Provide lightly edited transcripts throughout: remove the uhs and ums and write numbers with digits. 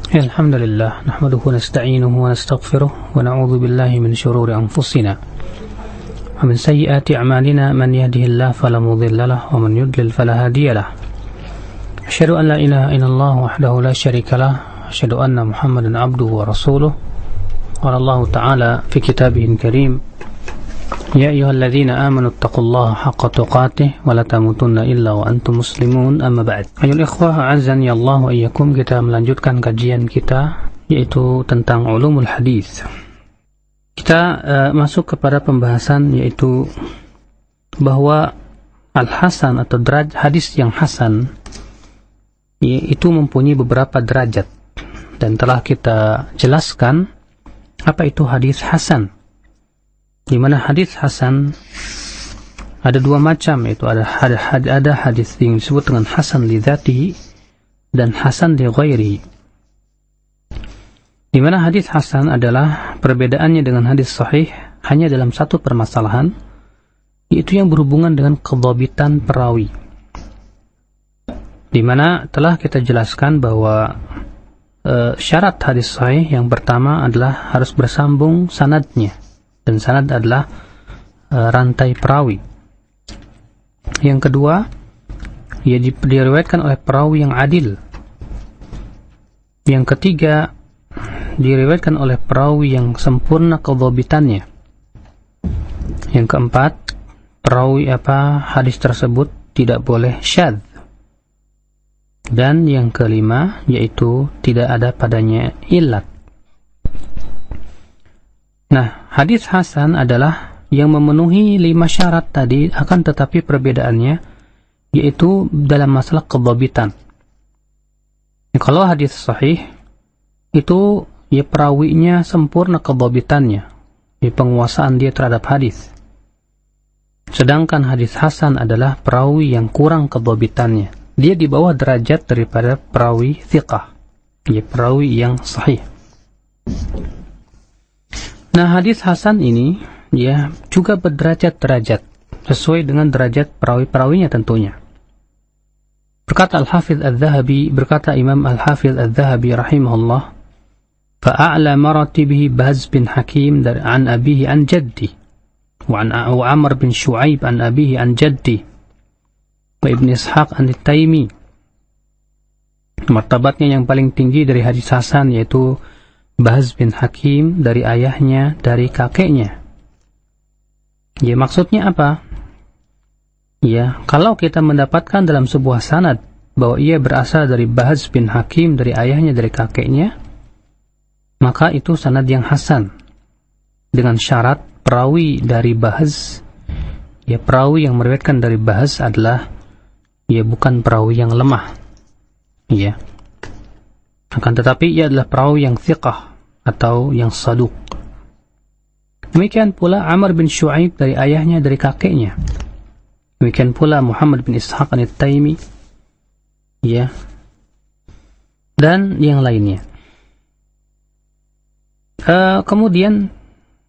الحمد لله نحمده ونستعينه ونستغفره ونعوذ بالله من شرور أنفسنا ومن سيئات أعمالنا من يهده الله فلا مضل له ومن يضلل فلا هادي له أشهد أن لا إله إلا الله وحده لا شريك له أشهد أن محمدا عبده ورسوله قال الله تعالى في كتابه الكريم يا أيها الذين آمنوا اتقوا الله حق تقاته ولا تموتن إلا وأنتم مسلمون أما بعد. Ayol ikhwah azani Allah wa iyyakum, kita melanjutkan kajian kita yaitu tentang ulumul hadis. Kita masuk kepada pembahasan yaitu bahwa al-hasan atau hadis yang hasan itu mempunyai beberapa derajat, dan telah kita jelaskan apa itu hadis hasan. Di mana hadis hasan ada dua macam, yaitu ada hadis yang disebut dengan hasan li dzatihi dan hasan li ghairihi. Di mana hadis hasan adalah perbedaannya dengan hadis sahih hanya dalam satu permasalahan, yaitu yang berhubungan dengan kedhabitan perawi. Di mana telah kita jelaskan bahwa syarat hadis sahih yang pertama adalah harus bersambung sanadnya, dan sanad adalah rantai perawi. Yang kedua, ia diriwayatkan oleh perawi yang adil. Yang ketiga, diriwayatkan oleh perawi yang sempurna kedhabitannya. Yang keempat, hadis tersebut tidak boleh syadz. Dan yang kelima, yaitu tidak ada padanya illat. Nah, hadis hasan adalah yang memenuhi 5 syarat tadi, akan tetapi perbedaannya yaitu dalam masalah kedhabitan. Kalau hadis sahih itu ya perawinya sempurna kedhabitannya, ya penguasaan dia terhadap hadis. Sedangkan hadis hasan adalah perawi yang kurang kedhabitannya. Dia di bawah derajat daripada perawi thiqah, ya perawi yang sahih. Nah, hadis hasan ini ya juga berderajat-derajat sesuai dengan derajat perawi-perawinya tentunya. Berkata Imam Al-Hafidh Al-Dhahabi rahimahullah, fa'a'la maratibihi Bahz bin Hakim an abihi an jaddi wa Amr bin Shu'aib an abihi an jaddi wa Ibn Ishaq an Taimi. Martabatnya yang paling tinggi dari hadis hasan yaitu Bahz bin Hakim dari ayahnya, dari kakeknya. Ya, maksudnya apa? Ya, kalau kita mendapatkan dalam sebuah sanad bahwa ia berasal dari Bahz bin Hakim dari ayahnya, dari kakeknya, maka itu sanad yang hasan. Dengan syarat perawi dari Bahz, ya perawi yang meriwayatkan dari Bahz adalah ya bukan perawi yang lemah. Ya. Akan tetapi ia adalah perawi yang thiqah atau yang saduq. Demikian pula Amr bin Shu'aib dari ayahnya, dari kakeknya. Demikian pula Muhammad bin Ishaq an-Taimi, ya, dan yang lainnya. Kemudian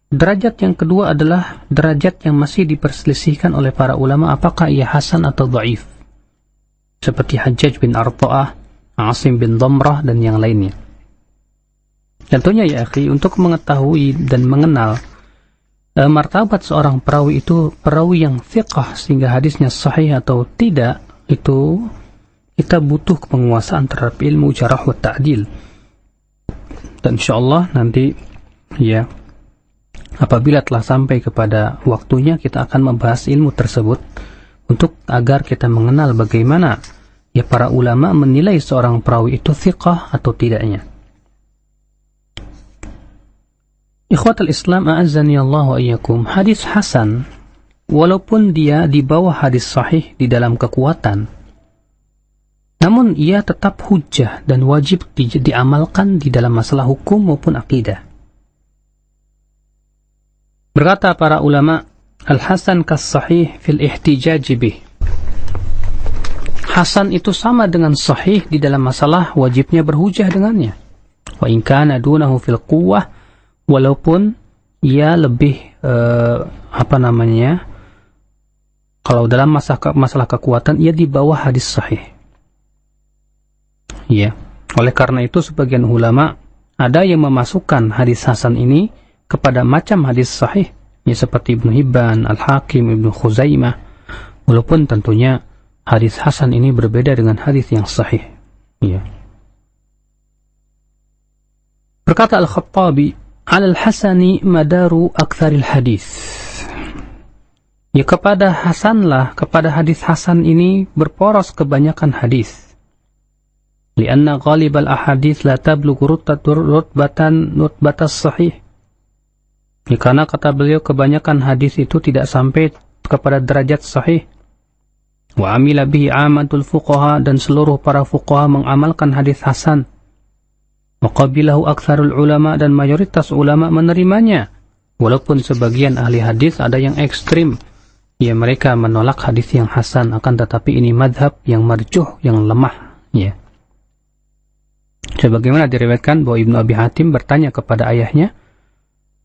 derajat yang kedua adalah derajat yang masih diperselisihkan oleh para ulama apakah ia hasan atau dhaif, seperti Hajjaj bin Arta'ah, Asim bin Damrah, dan yang lainnya. Tentunya ya akhi, untuk mengetahui dan mengenal martabat seorang perawi itu perawi yang thiqah sehingga hadisnya sahih atau tidak, itu kita butuh penguasaan terhadap ilmu jarh wa ta'dil. Dan insyaallah nanti ya apabila telah sampai kepada waktunya, kita akan membahas ilmu tersebut untuk agar kita mengenal bagaimana ya para ulama menilai seorang perawi itu thiqah atau tidaknya. Ikhwatul Islam a'azzani Allah wa iyyakum, hadis hasan walaupun dia di bawah hadis sahih di dalam kekuatan, namun ia tetap hujjah dan wajib diamalkan di dalam masalah hukum maupun akidah. Berkata para ulama, al-hasan kas-sahih fil ihtijaj bih. Hasan itu sama dengan sahih di dalam masalah wajibnya berhujjah dengannya. Wa in kana dunahu fil quwwah, walaupun ia lebih kalau dalam masalah kekuatan ia di bawah hadis sahih. Ya, Oleh karena itu sebagian ulama ada yang memasukkan hadis hasan ini kepada macam hadis sahih, ya seperti Ibnu Hibban, Al-Hakim, Ibnu Khuzaimah, walaupun tentunya hadis hasan ini berbeda dengan hadis yang sahih. Ya. Berkata Al-Khattabi, "Al-Hasani madaru aktsaril hadis." Ya, kepada hadis hasan ini berporos kebanyakan hadis. Lianna ghalibal ahadits la tablughu rutbatas sahih. Ya, karena kata beliau kebanyakan hadis itu tidak sampai kepada derajat sahih. Wa amila bihi amatul fuqaha, dan seluruh para fuqaha mengamalkan hadis hasan. Wa qabilahu aktsarul ulama, dan mayoritas ulama menerimanya. Walaupun sebagian ahli hadis ada yang ekstrim, ya mereka menolak hadis yang hasan, akan tetapi ini madhab yang marjuh, yang lemah, ya. Sebagaimana diriwayatkan bahwa Ibnu Abi Hatim bertanya kepada ayahnya,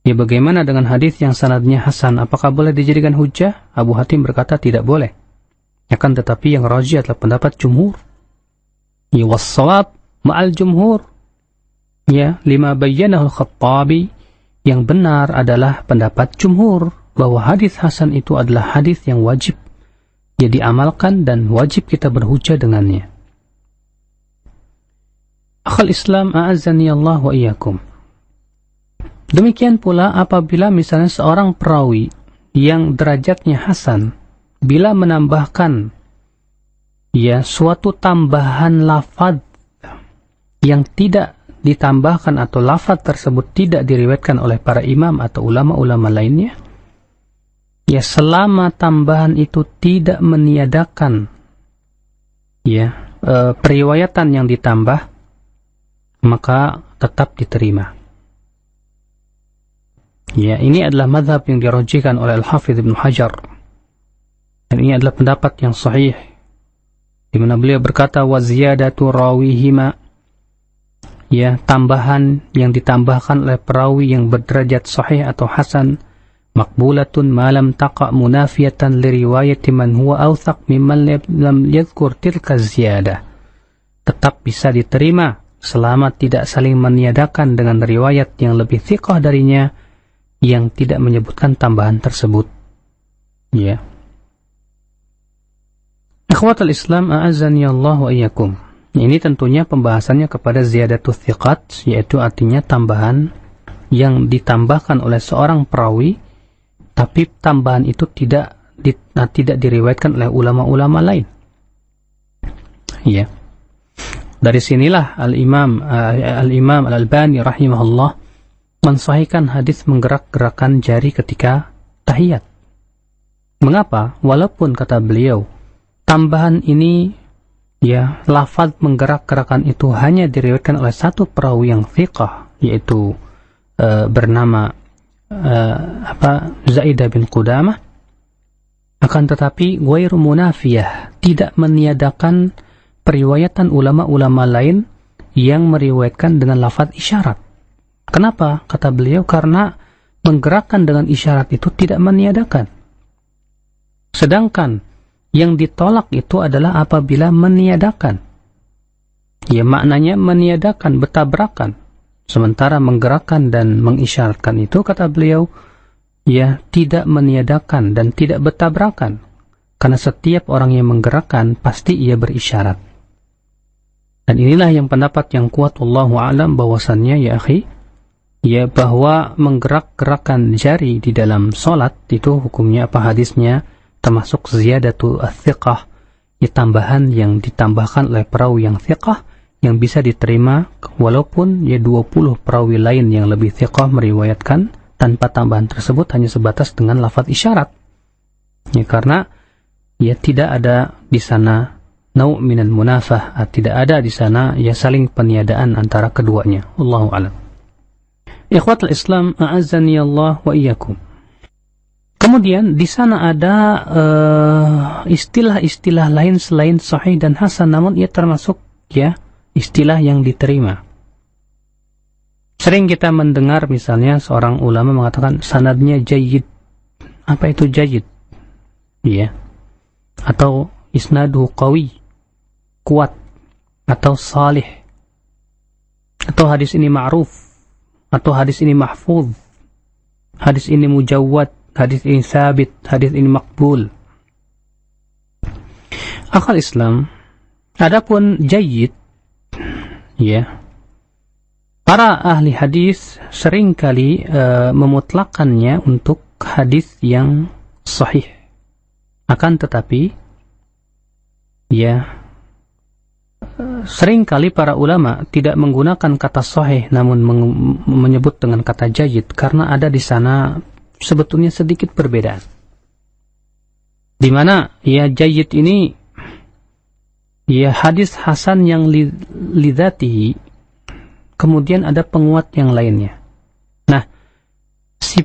ya bagaimana dengan hadis yang sanadnya hasan, apakah boleh dijadikan hujjah? Abu Hatim berkata tidak boleh. Akan tetapi yang rajih adalah pendapat jumhur. Ya was-shawab ma'al jumhur. Ya, lima bayyanahu Al-Khattabi, yang benar adalah pendapat jumhur bahwa hadis hasan itu adalah hadis yang wajib ya diamalkan dan wajib kita berhujjah dengannya. Akhal Islam a'azzani Allah wa iyyakum. Demikian pula apabila misalnya seorang perawi yang derajatnya hasan, bila menambahkan ya suatu tambahan lafaz yang tidak ditambahkan atau lafaz tersebut tidak diriwayatkan oleh para imam atau ulama-ulama lainnya, ya selama tambahan itu tidak meniadakan ya periwayatan yang ditambah, maka tetap diterima. Ya, ini adalah mazhab yang dirajihkan oleh Al-Hafidz Ibnu Hajar. Dan ini adalah pendapat yang sahih, di mana beliau berkata wa ziyadatu rawihima, ya tambahan yang ditambahkan oleh perawi yang berderajat sahih atau hasan, maqbulatun ma lam taqa munafiyatan li riwayati man huwa awthaq mimman lam yadhkur tilka ziyadah. Tetap bisa diterima selama tidak saling meniadakan dengan riwayat yang lebih thiqah darinya yang tidak menyebutkan tambahan tersebut. Ya. Ikhwatul Islam a'azzani Allah wa iyyakum. Ini tentunya pembahasannya kepada ziyadatul thiqat, yaitu artinya tambahan yang ditambahkan oleh seorang perawi, tapi tambahan itu tidak diriwayatkan oleh ulama-ulama lain. Ya. Dari sinilah Al-Imam Al-Albani rahimahullah mensahihkan hadis menggerak-gerakan jari ketika tahiyat. Mengapa? Walaupun kata beliau tambahan ini, ya lafaz menggerak-gerakan itu hanya diriwayatkan oleh satu perawi yang thiqah, yaitu bernama Zaidah bin Qudamah, akan tetapi ghairu munafiyah, tidak meniadakan periwayatan ulama-ulama lain yang meriwayatkan dengan lafaz isyarat. Kenapa? Kata beliau, karena menggerakkan dengan isyarat itu tidak meniadakan. Sedangkan yang ditolak itu adalah apabila meniadakan. Ya, maknanya meniadakan, bertabrakan. Sementara menggerakkan dan mengisyaratkan itu, kata beliau, ya tidak meniadakan dan tidak bertabrakan. Karena setiap orang yang menggerakkan pasti ia berisyarat. Dan inilah yang pendapat yang kuat, wallahu a'lam, bahwasannya ya akhi, ya bahwa menggerak-gerakan jari di dalam solat itu hukumnya apa, hadisnya termasuk ziyadatu ats-thiqah, ya tambahan yang ditambahkan oleh perawi yang thiqah yang bisa diterima walaupun ya 20 perawi lain yang lebih thiqah meriwayatkan tanpa tambahan tersebut hanya sebatas dengan lafaz isyarat. Ya, karena ya tidak ada di sana nau' minal munafah, tidak ada di sana ya saling peniadaan antara keduanya. Wallahu a'lam. Ikhwatul Islam a'azzani Allah wa iyyakum. Kemudian di sana ada istilah-istilah lain selain sahih dan hasan, namun ia termasuk ya istilah yang diterima. Sering kita mendengar misalnya seorang ulama mengatakan sanadnya jayyid. Apa itu jayyid? Ya. Atau isnaduhu qawi, kuat, atau salih. atau hadis ini ma'ruf, atau hadis ini mahfuz, hadis ini mujawwad, hadis ini sabit, hadis ini makbul. Akal Islam, adapun jayyid, ya, para ahli hadis seringkali memutlakannya untuk hadis yang sahih. Akan tetapi, ya, seringkali para ulama tidak menggunakan kata sahih, namun menyebut dengan kata jayyid, karena ada di sana sebetulnya sedikit perbedaan. Di mana ya jayyid ini ya hadis hasan yang lidzatihi, kemudian ada penguat yang lainnya. Nah, si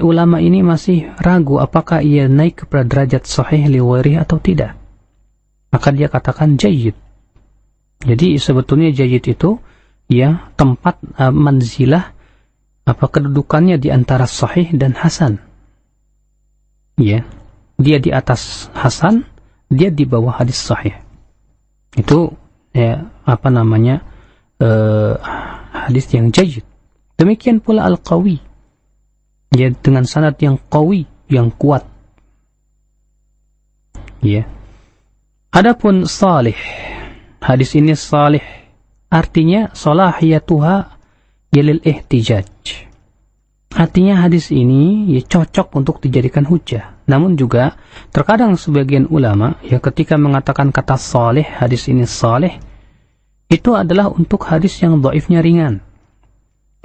ulama ini masih ragu apakah ia naik kepada derajat sahih li ghairihi atau tidak. Maka dia katakan jayyid. Jadi sebetulnya jayyid itu ya tempat manzilah kedudukannya di antara sahih dan hasan. Ya, dia di atas hasan, dia di bawah hadis sahih. Itu ya hadis yang jayyid. Demikian pula al-qawi, ya, dengan sanad yang qawi, yang kuat. Ya. Adapun salih, hadis ini salih, artinya salahiyatuha yalil ihtijaj. Artinya hadis ini ya cocok untuk dijadikan hujjah. Namun juga terkadang sebagian ulama ya ketika mengatakan kata salih, hadis ini salih, itu adalah untuk hadis yang dhaifnya ringan.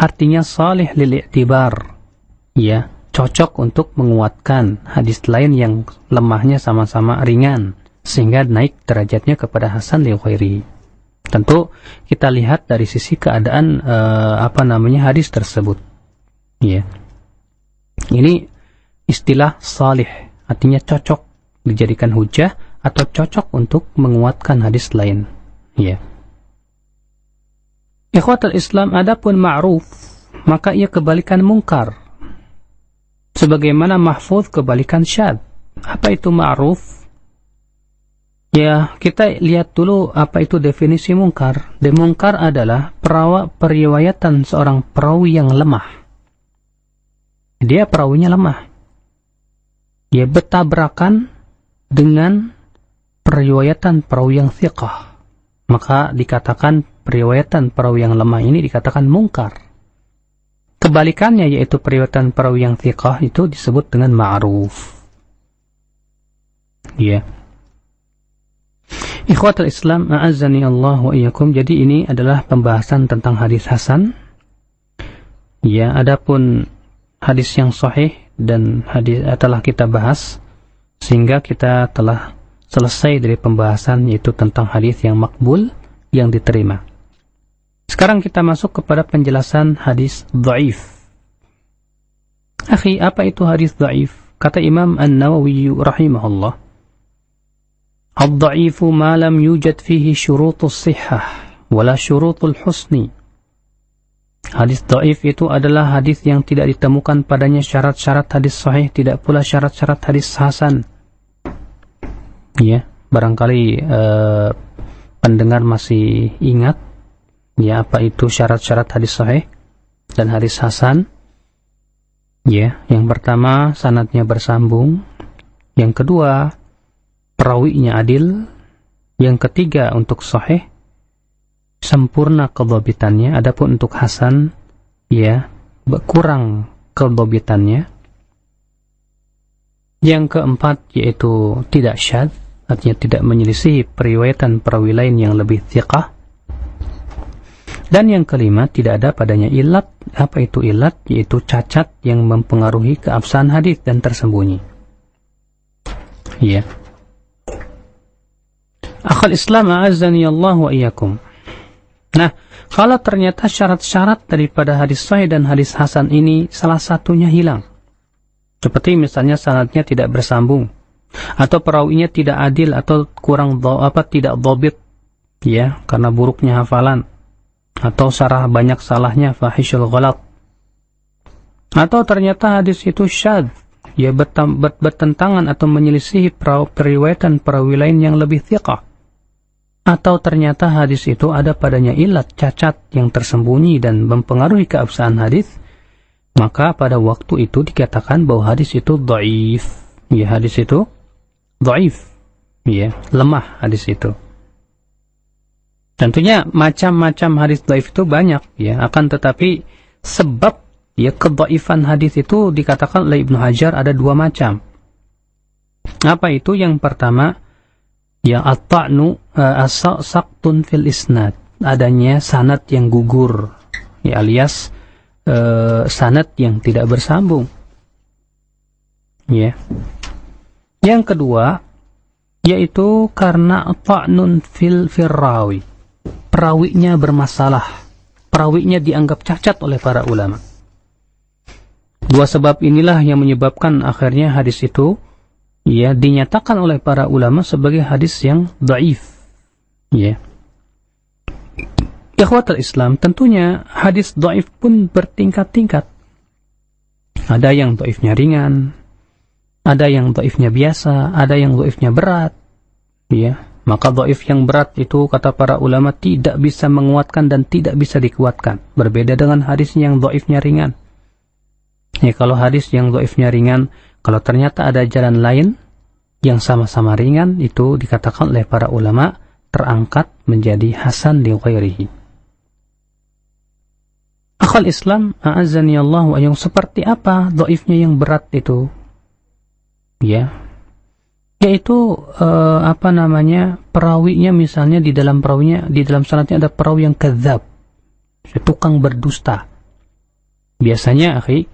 Artinya salih lil i'tibar, ya, cocok untuk menguatkan hadis lain yang lemahnya sama-sama ringan, sehingga naik derajatnya kepada hasan li ghairi. Tentu kita lihat dari sisi keadaan hadis tersebut. Ya. Ini istilah salih, artinya cocok dijadikan hujjah atau cocok untuk menguatkan hadis lain. Ya. Ikhwatul Islam, adapun ma'ruf, maka ia kebalikan mungkar. Sebagaimana mahfuz kebalikan syadz. Apa itu ma'ruf? Ya, kita lihat dulu apa itu definisi mungkar. Mungkar adalah periwayatan seorang perawi yang lemah. Dia perawinya lemah. Dia bertabrakan dengan periwayatan perawi yang thiqah. Maka dikatakan periwayatan perawi yang lemah ini dikatakan mungkar. Kebalikannya yaitu periwayatan perawi yang thiqah itu disebut dengan ma'ruf. Ya. Ikhwatul Islam, a'azzani Allah wa iyyakum. Jadi ini adalah pembahasan tentang hadis hasan. Ya, adapun hadis yang sahih dan hadis telah kita bahas, sehingga kita telah selesai dari pembahasan yaitu tentang hadis yang makbul, yang diterima. Sekarang kita masuk kepada penjelasan hadis dhaif. Akhi, apa itu hadis dhaif? Kata Imam An-Nawawi rahimahullah, ad-dha'ifu ma lam yujad fihi syurutus sihhah wala syurutul husni. Hadis dhaif itu adalah hadis yang tidak ditemukan padanya syarat-syarat hadis sahih, tidak pula syarat-syarat hadis hasan. Ya, barangkali pendengar masih ingat ya apa itu syarat-syarat hadis sahih dan hadis hasan. Ya, yang pertama sanadnya bersambung, yang kedua perawinya adil, yang ketiga untuk sahih sempurna kedhabitannya, adapun untuk hasan ya kurang kedhabitannya. Yang keempat yaitu tidak syadz, artinya tidak menyelisihi periwayatan perawi lain yang lebih thiqah. Dan yang kelima, tidak ada padanya ilat. Apa itu ilat? Yaitu cacat yang mempengaruhi keabsahan hadis dan tersembunyi. Ya. Akhal Islam, a'azzani Allah wa iyyakum. Nah, kalau ternyata syarat-syarat daripada hadis sahih dan hadis hasan ini salah satunya hilang, seperti misalnya sanadnya tidak bersambung, atau perawinya tidak adil, atau kurang tidak dhabit, ya, karena buruknya hafalan, atau banyak salahnya, fahishul ghalat, atau ternyata hadis itu syadz, ya, bertentangan atau menyelisihi periwayatan perawi lain yang lebih thiqah, atau ternyata hadis itu ada padanya ilat, cacat yang tersembunyi dan mempengaruhi keabsahan hadis, maka pada waktu itu dikatakan bahwa hadis itu dhaif. Ya, hadis itu dhaif. Ya, lemah hadis itu. Tentunya macam-macam hadis dhaif itu banyak, ya, akan tetapi sebab ya kedhaifan hadis itu dikatakan oleh Ibnu Hajar ada dua macam. Apa itu? Yang pertama, ya at-ta'nu as-saqtun fil isnad, adanya sanad yang gugur, ya, alias sanad yang tidak bersambung. Ya. Yang kedua, yaitu karena ta'nun fil rawi, perawinya bermasalah, perawinya dianggap cacat oleh para ulama. Dua sebab inilah yang menyebabkan akhirnya hadis itu ya dinyatakan oleh para ulama sebagai hadis yang dhaif. Ya. Ikhwatul Islam, tentunya hadis dhaif pun bertingkat-tingkat. Ada yang dhaifnya ringan, ada yang dhaifnya biasa, ada yang dhaifnya berat. Ya, maka dhaif yang berat itu kata para ulama tidak bisa menguatkan dan tidak bisa dikuatkan. Berbeda dengan hadis yang dhaifnya ringan. Ya, kalau hadis yang dhaifnya ringan, kalau ternyata ada jalan lain yang sama-sama ringan, itu dikatakan oleh para ulama terangkat menjadi hasan li ghairihi. Akhal Islam, a'azzani Allah wa yang seperti apa dhaifnya yang berat itu? Ya. Yaitu perawinya, misalnya di dalam perawinya, di dalam sanadnya ada perawi yang kadzab, tukang berdusta. Biasanya, akhi,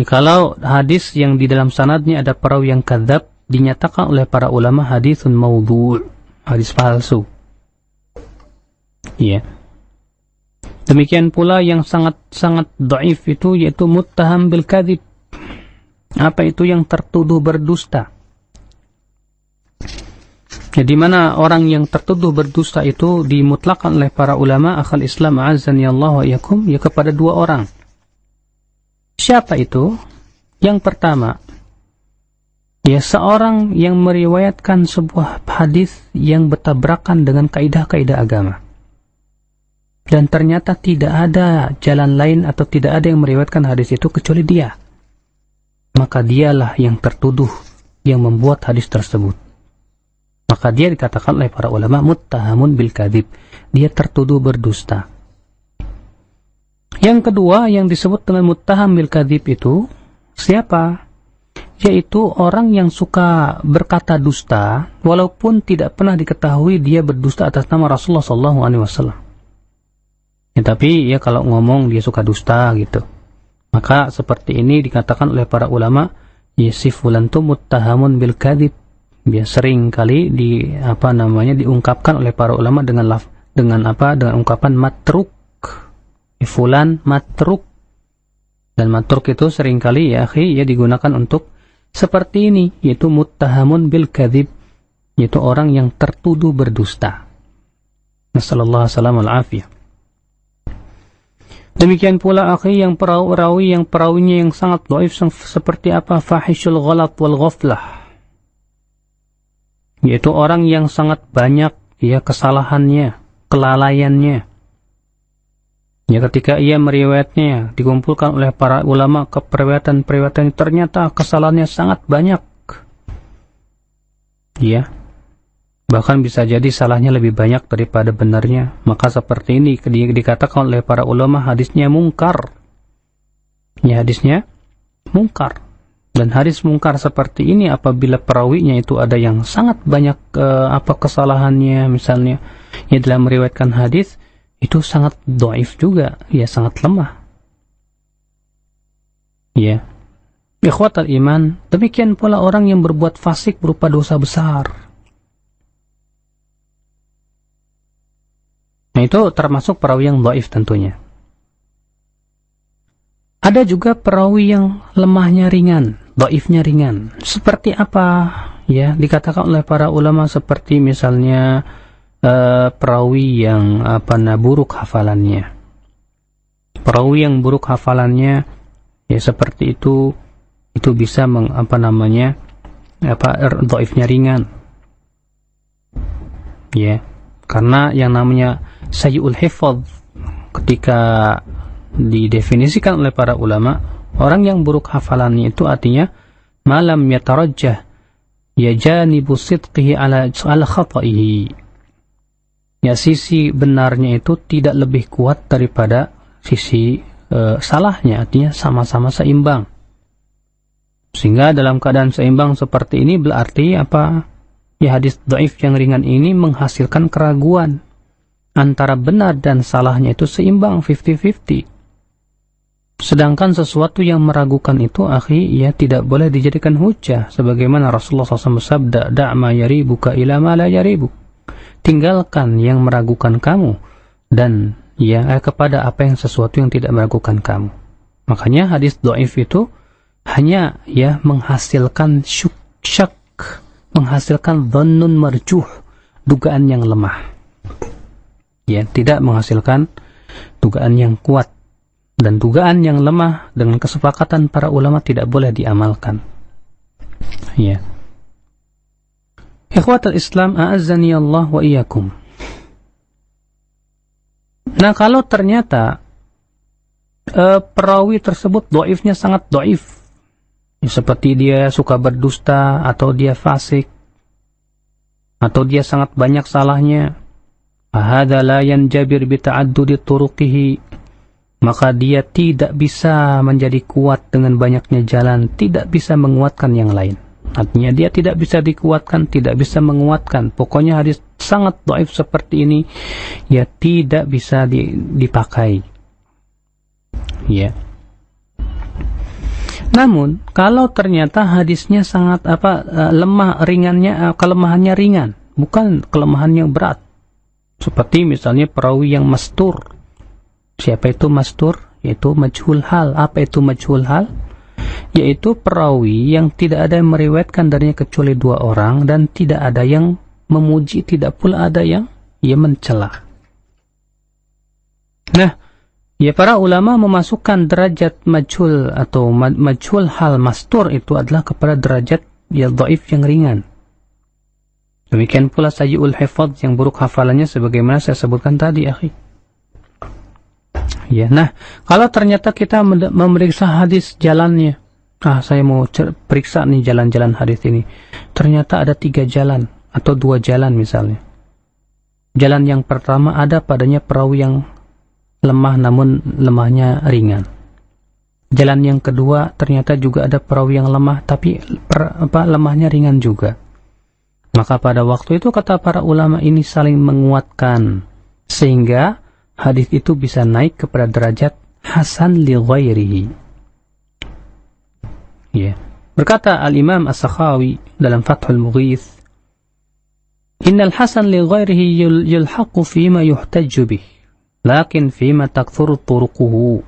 kalau hadis yang di dalam sanadnya ada perawi yang kadzab, dinyatakan oleh para ulama haditsun maudhu', hadis palsu. Ya. Demikian pula yang sangat dhaif itu yaitu muttaham bil kadzib. Apa itu? Yang tertuduh berdusta. Ya, di mana orang yang tertuduh berdusta itu dimutlakan oleh para ulama akhal Islam a'azzani Allah wa iyyakum, ya, kepada dua orang. Siapa itu? Yang pertama, ya, seorang yang meriwayatkan sebuah hadis yang bertabrakan dengan kaidah-kaidah agama. Dan ternyata tidak ada jalan lain atau tidak ada yang meriwayatkan hadis itu kecuali dia. Maka dialah yang tertuduh yang membuat hadis tersebut. Maka dia dikatakan oleh para ulama muttahamun bil kadzib. Dia tertuduh berdusta. Yang kedua yang disebut dengan muttaham bil kadzib itu siapa? Yaitu orang yang suka berkata dusta walaupun tidak pernah diketahui dia berdusta atas nama Rasulullah SAW. Ya, tapi ya kalau ngomong dia suka dusta gitu. Maka seperti ini dikatakan oleh para ulama, yasifulan tu muttahamun bil kadzib. Dia sering kali diungkapkan oleh para ulama dengan ungkapan matruk. Fulan matruk. Dan matruk itu sering kali ya akhi ya digunakan untuk seperti ini, yaitu muttahamun bil kadzib, yaitu orang yang tertuduh berdusta. Nasallallahu alaihi wasallam. Demikian pula akhi yang perawinya yang sangat dhaif seperti apa? Fahishul ghalat wal ghaflah, yaitu orang yang sangat banyak ya kesalahannya, kelalaiannya. Ya, ketika ia meriwayatnya dikumpulkan oleh para ulama ke periwayatan ternyata kesalahannya sangat banyak. Ya. Bahkan bisa jadi salahnya lebih banyak daripada benarnya. Maka seperti ini dikatakan oleh para ulama hadisnya mungkar. Ya, hadisnya mungkar. Dan hadis mungkar seperti ini apabila perawinya itu ada yang sangat banyak kesalahannya, misalnya ya dalam meriwayatkan hadis, itu sangat dhaif juga, ya sangat lemah. Ya. Ikhwatal iman, demikian pula orang yang berbuat fasik berupa dosa besar. Nah, itu termasuk perawi yang dhaif tentunya. Ada juga perawi yang lemahnya ringan, dhaifnya ringan. Seperti apa? Ya, dikatakan oleh para ulama seperti misalnya perawi yang buruk hafalannya. Perawi yang buruk hafalannya ya seperti itu bisa dhaifnya ringan. Ya. Karena yang namanya sayyi'ul hifadz ketika didefinisikan oleh para ulama, orang yang buruk hafalannya itu artinya malam yatarajjah ya janibu sidqihi ala khata'ihi. Ya, sisi benarnya itu tidak lebih kuat daripada sisi salahnya, artinya sama-sama seimbang. Sehingga dalam keadaan seimbang seperti ini berarti apa? Ya, hadis dhaif yang ringan ini menghasilkan keraguan. Antara benar dan salahnya itu seimbang, 50-50. Sedangkan sesuatu yang meragukan itu, akhi, ya tidak boleh dijadikan hujah. Sebagaimana Rasulullah SAW bersabda, "Da'ma yaribuka ila ma la yaribuk." Tinggalkan yang meragukan kamu dan ya kepada apa yang sesuatu yang tidak meragukan kamu. Makanya hadis dhaif itu hanya ya menghasilkan syak, menghasilkan dhannun marjuh, dugaan yang lemah. Ya, tidak menghasilkan dugaan yang kuat. Dan dugaan yang lemah dengan kesepakatan para ulama tidak boleh diamalkan. Ya. Ikhwatul Islam, a'azzani Allah wa iyyakum. Nah, kalau ternyata perawi tersebut dhaifnya sangat dhaif, ya, seperti dia suka berdusta, atau dia fasik, atau dia sangat banyak salahnya, hadza la yanjabir bi ta'addudi turuqihi, maka dia tidak bisa menjadi kuat dengan banyaknya jalan, tidak bisa menguatkan yang lain. Artinya dia tidak bisa dikuatkan, tidak bisa menguatkan. Pokoknya hadis sangat dhaif seperti ini, ya tidak bisa dipakai. Ya. Namun kalau ternyata hadisnya sangat lemah, ringannya, kelemahannya ringan, bukan kelemahan yang berat. Seperti misalnya perawi yang mastur. Siapa itu mastur? Yaitu majhul hal. Apa itu majhul hal? Yaitu perawi yang tidak ada yang meriwayatkan darinya kecuali 2 orang, dan tidak ada yang memuji, tidak pula ada yang mencela. Nah, ya para ulama memasukkan derajat majhul atau majhul hal mastur itu adalah kepada derajat ya dhaif yang ringan. Demikian pula sayyi'ul hifadz yang buruk hafalannya sebagaimana saya sebutkan tadi, akhi. Ya, nah, kalau ternyata kita memeriksa hadis jalannya, saya mau periksa nih jalan-jalan hadis ini. Ternyata ada 3 jalan atau 2 jalan misalnya. Jalan yang pertama ada padanya perawi yang lemah namun lemahnya ringan. Jalan yang kedua ternyata juga ada perawi yang lemah tapi lemahnya ringan juga. Maka pada waktu itu kata para ulama ini saling menguatkan sehingga hadis itu bisa naik kepada derajat hasan li ghairihi. Ya. Berkata Al-Imam As-Sakhawi dalam Fathul Mughith, "Innal hasan li ghairihi yulhaqu fima yuhtajju bih, lakin fima takthuru turuquhu."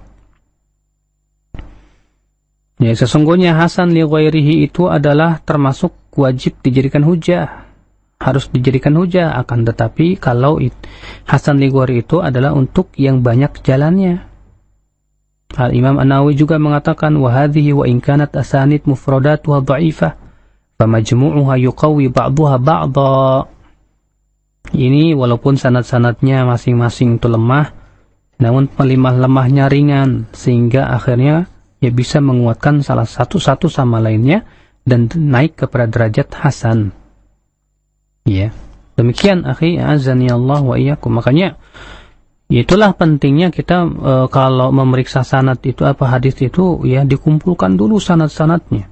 Ya, sesungguhnya hasan li ghairihi itu adalah termasuk wajib dijadikan hujah, harus dijadikan hujah, akan tetapi kalau hasan li ghairi itu adalah untuk yang banyak jalannya. Al-Imam An-Nawawi juga mengatakan, wa hadhihi wa in kanat asanid mufradatuha dha'ifah fa majmu'uha yuqawwi ba'daha ba'dha. Ini walaupun sanad-sanadnya masing-masing itu lemah, namun lemahnya ringan sehingga akhirnya ya bisa menguatkan salah satu sama lainnya dan naik kepada derajat hasan. Ya, demikian akhi, azani Allah wa iyyakum. Makanya itulah pentingnya kita kalau memeriksa sanad itu hadis itu ya dikumpulkan dulu sanad-sanadnya.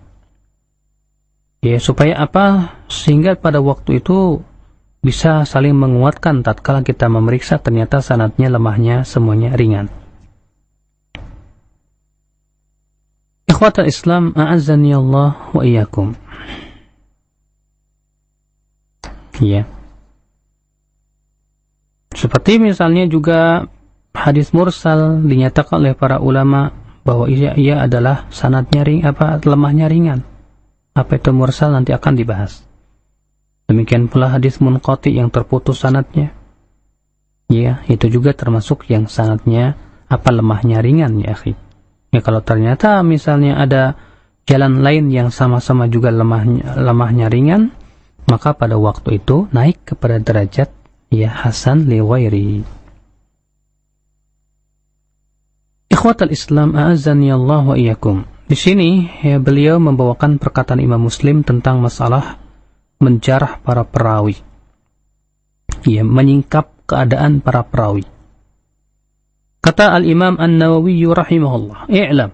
Ya, supaya sehingga pada waktu itu bisa saling menguatkan tatkala kita memeriksa ternyata sanadnya lemahnya semuanya ringan. Ikhwatal Islam, a'azzani Allah wa iyyakum. Ya. Seperti misalnya juga hadis mursal dinyatakan oleh para ulama bahwa ia adalah sanadnya lemahnya ringan. Apa itu mursal nanti akan dibahas. Demikian pula hadis munqati yang terputus sanadnya. Ya, itu juga termasuk yang sanadnya lemahnya ringan ya akhi. Ya, kalau ternyata misalnya ada jalan lain yang sama-sama juga lemahnya ringan, maka pada waktu itu naik kepada derajat ya hasan li ghairi. Ikhwatal Islam, a'azzani Allah wa iyyakum. Di sini ya, beliau membawakan perkataan Imam Muslim tentang masalah menjarah para perawi. Ya, menyingkap keadaan para perawi. Kata Al-Imam An-Nawawi rahimahullah, "I'lam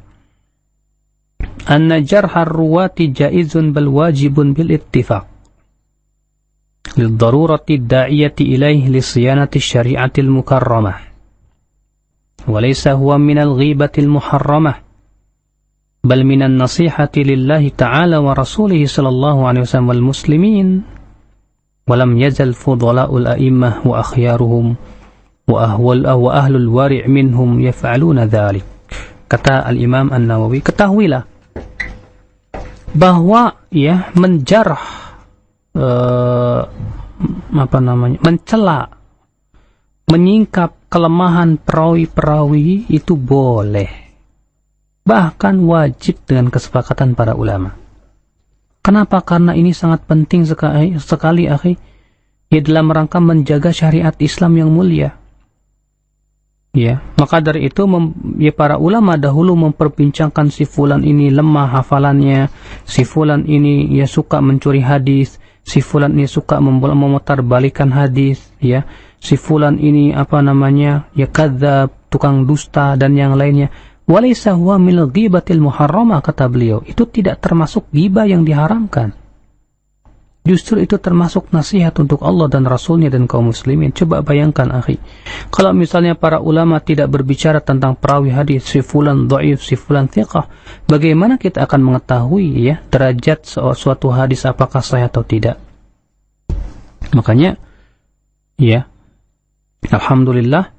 anna jarhar ruwati jaizun bal wajibun bil ittifaq lil darurati da'iyati ilaih li siyanati syari'atil mukarramah wa laysa huwa min al-ghibatil muharramah bal min an-nasihati lillahi ta'ala wa rasulihi sallallahu alaihi wasallam wal muslimin wa lam yazal fudala'ul a'immah wa akhyaruhum wa ahlul wari' minhum yaf'aluna dhalik." Kata Al-Imam An-Nawawi, ketahuilah bahwa ya menjarah mencela, menyingkap kelemahan perawi-perawi itu boleh, bahkan wajib dengan kesepakatan para ulama. Kenapa? Karena ini sangat penting sekali akhi, ya dalam rangka menjaga syariat Islam yang mulia. Ya, maka dari itu ya para ulama dahulu memperbincangkan si fulan ini lemah hafalannya, si fulan ini ya suka mencuri hadis, si fulan ini suka memutarbalikan hadis, ya, si fulan ini ya kadzab, tukang dusta dan yang lainnya. Walaysa huwa min ghibatil muharramah, kata beliau. Itu tidak termasuk ghibah yang diharamkan. Justru itu termasuk nasihat untuk Allah dan Rasulnya dan kaum muslimin. Coba bayangkan akhi, kalau misalnya para ulama tidak berbicara tentang perawi hadis, si fulan dhaif, si fulan thiqah, bagaimana kita akan mengetahui ya derajat suatu hadis apakah sahih atau tidak? Makanya ya, alhamdulillah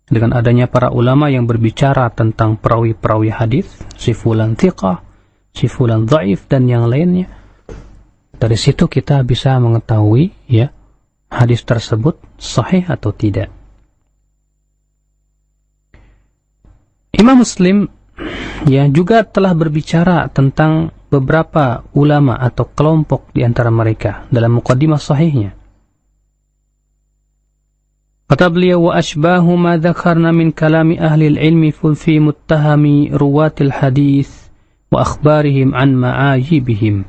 dengan adanya para ulama yang berbicara tentang perawi-perawi hadis, si fulan thiqah, si fulan dhaif dan yang lainnya, dari situ kita bisa mengetahui ya hadis tersebut sahih atau tidak. Imam Muslim ya juga telah berbicara tentang beberapa ulama atau kelompok di antara mereka dalam muqaddimah sahihnya. Kata beliau, wa ashbahu ma dzakarna min kalami ahli al-ilmi fi muttahami ruwatil hadis wa akhbarihim an ma'ajibihim.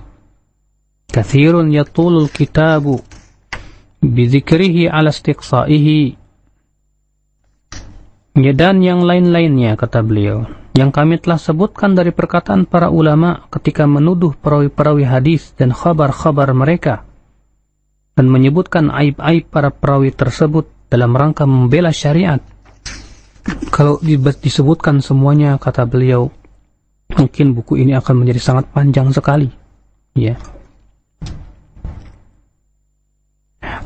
Kathirun yatulul kitabu bizikrihi ala istiqsa'ihi. Ya, dan yang lain-lainnya, kata beliau, yang kami telah sebutkan dari perkataan para ulama ketika menuduh perawi-perawi hadis dan khabar-khabar mereka dan menyebutkan aib-aib para perawi tersebut dalam rangka membela syariat. Kalau disebutkan semuanya, kata beliau, mungkin buku ini akan menjadi sangat panjang sekali. Ya.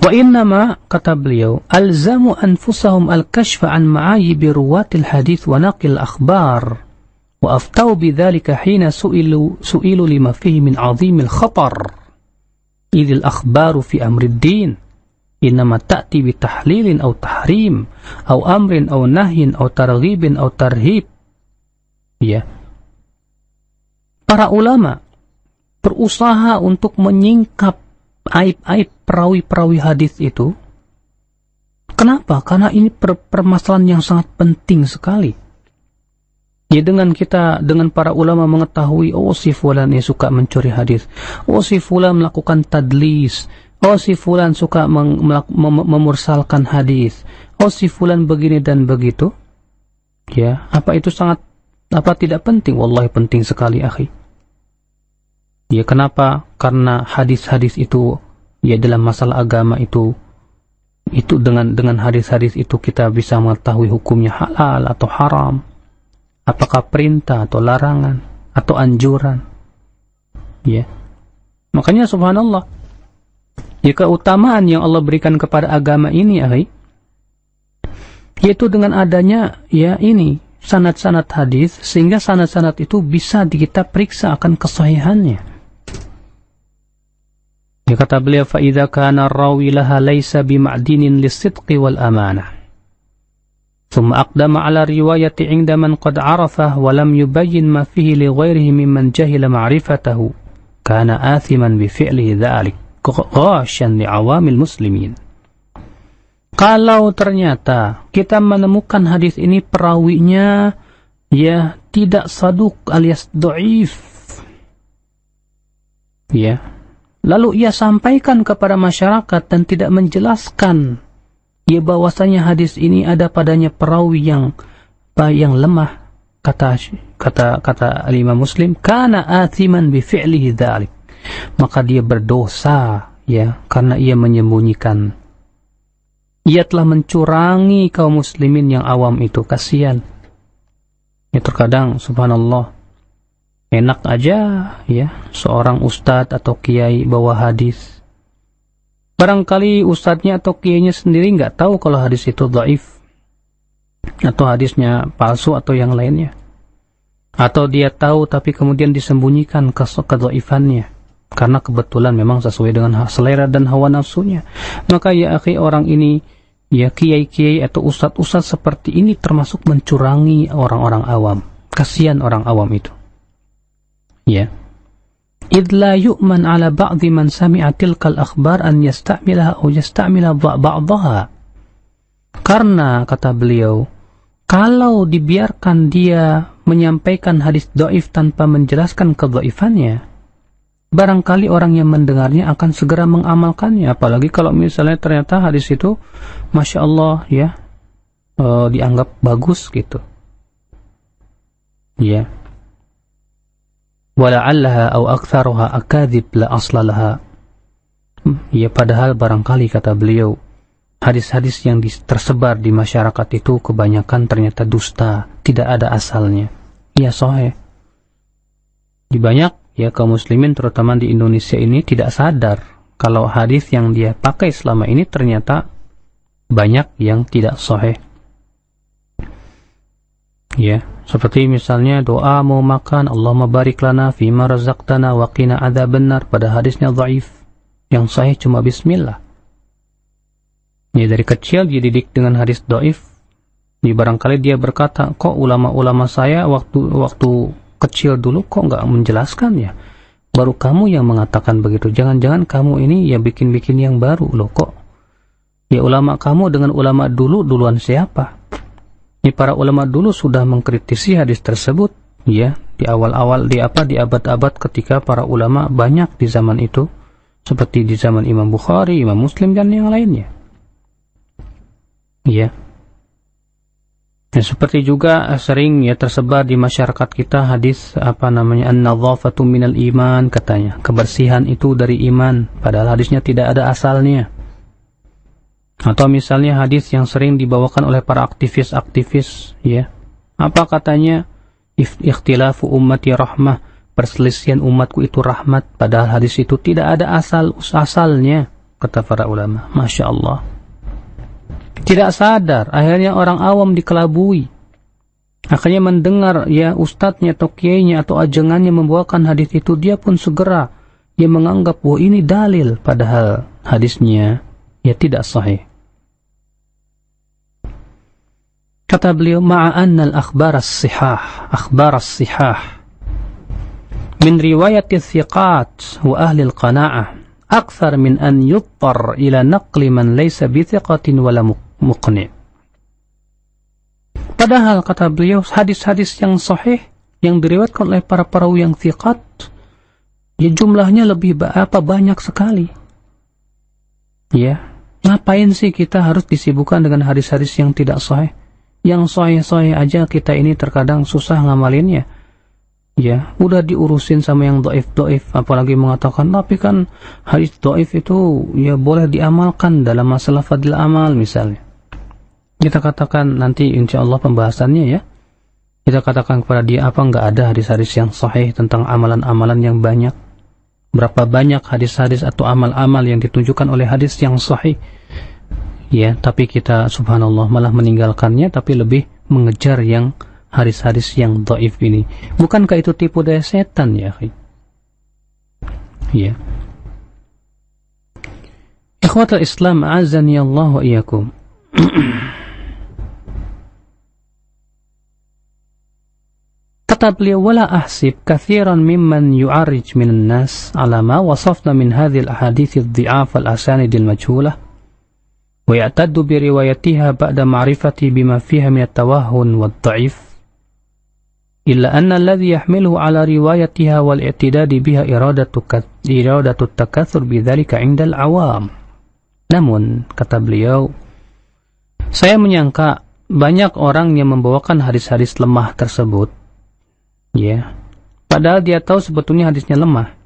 Wa innama, kata beliau, alzamu anfusahum al-kashfa an ma'ayibi ruwatil hadith wa naqil akhbar wa aftau bidzalika hina su'ilu lima fihi min azimil khatar idil akhbaru fi amrid din innama ta'ti bi tahlilin aw tahrim aw amrin aw nahyin aw targhibin aw tarhib. Ya, para ulama berusaha untuk menyingkap aib-aib perawi-perawi hadis itu. Kenapa? Karena ini permasalahan yang sangat penting sekali. Ya, dengan para ulama mengetahui, oh si fulan ini suka mencuri hadis, oh si fulan melakukan tadlis, oh si fulan suka memursalkan hadis, oh si fulan begini dan begitu. Ya, apa itu tidak penting? Wallahi penting sekali akhi. Ya, kenapa? Karena hadis-hadis itu ya dalam masalah agama itu dengan hadis-hadis itu kita bisa mengetahui hukumnya halal atau haram, apakah perintah atau larangan atau anjuran. Ya, makanya subhanallah, ya keutamaan yang Allah berikan kepada agama ini akhi, yaitu dengan adanya ya ini sanad-sanad hadis, sehingga sanad-sanad itu bisa kita periksa akan kesahihannya. Ya, kata beliau, fa idza kana ar-rawi laha laysa bima'dinin lis-sidqi wal amanah thumma aqdama ala riwayati 'inda man qad 'arafa wa lam yubayyin ma fihi li ghairihi mimman jahila ma'rifatahu kana athiman bi fi'lihi dhalik ghashan li 'awamil muslimin. Kalau ternyata kita menemukan hadis ini perawinya ya tidak saduk alias dhaif, ya, lalu ia sampaikan kepada masyarakat dan tidak menjelaskan ya bahwasanya hadis ini ada padanya perawi yang lemah, kata Imam Muslim, kana athiman bi fi'lihi dzalik, maka dia berdosa ya karena ia menyembunyikan. Ia telah mencurangi kaum muslimin yang awam itu. Kasihan ya, terkadang subhanallah enak aja ya seorang ustadz atau kiai bawa hadis, barangkali ustadznya atau kiainya sendiri nggak tahu kalau hadis itu dhaif atau hadisnya palsu atau yang lainnya, atau dia tahu tapi kemudian disembunyikan kedhaifannya karena kebetulan memang sesuai dengan selera dan hawa nafsunya. Maka ya akhi, orang ini ya kiai-kiai atau ustadz-ustadz seperti ini termasuk mencurangi orang-orang awam. Kasihan orang awam itu ya. Idh la yu'man ala ba'dhi man sami'a tilkal akhbar an yasta'milaha atau yasta'mila ba'daha. Karena kata beliau, kalau dibiarkan dia menyampaikan hadis dhaif tanpa menjelaskan kedhaifannya, barangkali orang yang mendengarnya akan segera mengamalkannya. Apalagi kalau misalnya ternyata hadis itu Masya Allah ya dianggap bagus gitu ya. Wala'allaha aw aktsaruha akadzib la asla laha. Ya, padahal barangkali kata beliau hadis-hadis yang tersebar di masyarakat itu kebanyakan ternyata dusta, tidak ada asalnya. Ya sahih. Di banyak ya kaum muslimin terutama di Indonesia ini tidak sadar kalau hadis yang dia pakai selama ini ternyata banyak yang tidak sahih. Ya, seperti misalnya doa mau makan, Allahumma barik lana fima razaqtana wa qina adzabannar, pada hadisnya dhaif. Yang sahih cuma bismillah. Ya, dari kecil dididik dengan hadis dhaif. Di barangkali dia berkata, kok ulama-ulama saya waktu kecil dulu kok nggak menjelaskan ya? Baru kamu yang mengatakan begitu. Jangan-jangan kamu ini ya bikin-bikin yang baru loh kok. Ya ulama kamu dengan ulama duluan siapa? Ini para ulama dulu sudah mengkritisi hadis tersebut ya di awal-awal di abad-abad ketika para ulama banyak di zaman itu, seperti di zaman Imam Bukhari, Imam Muslim dan yang lainnya. Ya. Nah, seperti juga sering ya tersebar di masyarakat kita hadis an-nadhafatu minal iman, katanya kebersihan itu dari iman, padahal hadisnya tidak ada asalnya. Atau misalnya hadis yang sering dibawakan oleh para aktivis ya. Apa katanya? Ikhtilafu ummati rahmah, perselisihan umatku itu rahmat, padahal hadis itu tidak ada asalnya, kata para ulama. Masya Allah. Tidak sadar, akhirnya orang awam dikelabui. Akhirnya mendengar ya ustadznya atau kiainya atau ajengannya membawakan hadis itu, dia pun segera dia menganggap bahwa ini dalil, padahal hadisnya ya tidak sahih. Kata beliau, ma'anna al-akhbar as-sihah min riwayat thiqat wa ahli al-qana'ah akthar min an yuttar ila naqli man laysa bi thiqatin wala muqni'. Padahal kata beliau, hadis-hadis yang sahih yang diriwayatkan oleh para perawi yang thiqat ya jumlahnya lebih banyak sekali. Ya, ngapain sih kita harus disibukkan dengan hadis-hadis yang tidak sahih? Yang sahih-sahih aja kita ini terkadang susah ngamalinnya. Ya, udah diurusin sama yang dhaif-dhaif, apalagi mengatakan tapi kan hadis dhaif itu ya boleh diamalkan dalam masalah fadil amal misalnya. Kita katakan nanti insyaallah pembahasannya ya. Kita katakan kepada dia, apa enggak ada hadis-hadis yang sahih tentang amalan-amalan yang banyak? Berapa banyak hadis-hadis atau amal-amal yang ditunjukkan oleh hadis yang sahih? Ya, tapi kita subhanallah malah meninggalkannya, tapi lebih mengejar yang hadis-hadis yang dhaif ini. Bukankah itu tipu daya setan ya, akhi? Ya. Ikhwatul Islam, azani Allah wa iyyakum. Kata beliau, wala ahsib kathiran mimman yu'arrij minan nas ala ma wasafna min hadhihi al-ahadith ad-dhi'af al-asanid al-majhulah wa ya'taddu bi riwayatiha ba'da ma'rifati bima fiha min at-tawahhun wad-dha'if illa anna alladhi yahmiluhu ala riwayatiha wal i'tidadi biha iradatu at-takatsur bidzalika 'inda al-'awam. Namun kata beliau, saya menyangka banyak orang yang membawakan hadis-hadis lemah tersebut, ya, padahal dia tahu sebetulnya hadisnya lemah.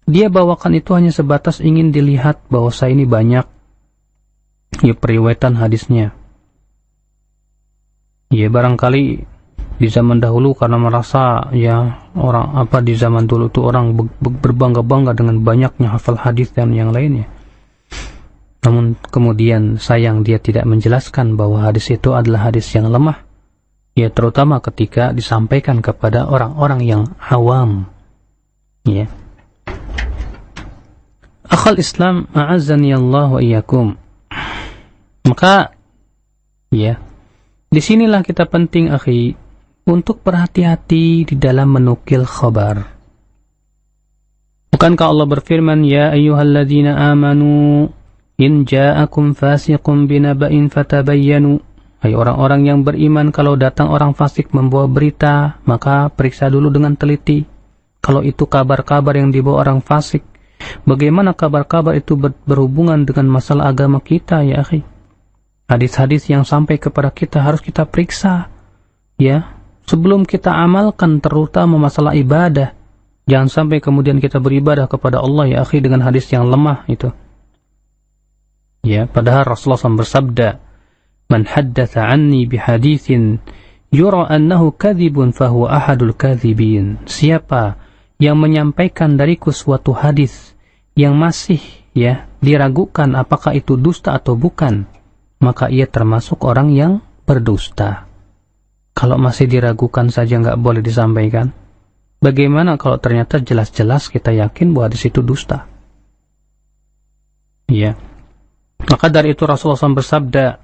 Dia bawakan itu hanya sebatas ingin dilihat bahwa saya ini banyak ya periwayatan hadisnya. Ya barangkali di zaman dahulu karena merasa ya orang di zaman dulu itu orang berbangga-bangga dengan banyaknya hafal hadis dan yang lainnya. Namun kemudian sayang dia tidak menjelaskan bahwa hadis itu adalah hadis yang lemah, ya terutama ketika disampaikan kepada orang-orang yang awam. Ya. Akhal Islam, a'azzani Allah wa iyyakum. Maka ya, disinilah kita penting akhi untuk berhati-hati di dalam menukil khabar. Bukankah Allah berfirman, ya ayyuhalladzina amanu in ja'akum fasiqun binaba'in fatabayyanu. Hai orang-orang yang beriman, kalau datang orang fasik membawa berita, maka periksa dulu dengan teliti. Kalau itu kabar-kabar yang dibawa orang fasik, bagaimana kabar-kabar itu berhubungan dengan masalah agama kita ya akhi? Hadis-hadis yang sampai kepada kita harus kita periksa ya sebelum kita amalkan, terutama masalah ibadah. Jangan sampai kemudian kita beribadah kepada Allah ya akhi dengan hadis yang lemah itu. Ya, padahal Rasulullah SAW bersabda, "Man haddatsa anni bihaditsin yura annahu kadzibun fahuwa ahadul kadzibin." Siapa yang menyampaikan dariku suatu hadis yang masih ya diragukan apakah itu dusta atau bukan, maka ia termasuk orang yang berdusta. Kalau masih diragukan saja nggak boleh disampaikan, bagaimana kalau ternyata jelas-jelas kita yakin bahwa hadis itu dusta? Ya. Maka dari itu Rasulullah SAW bersabda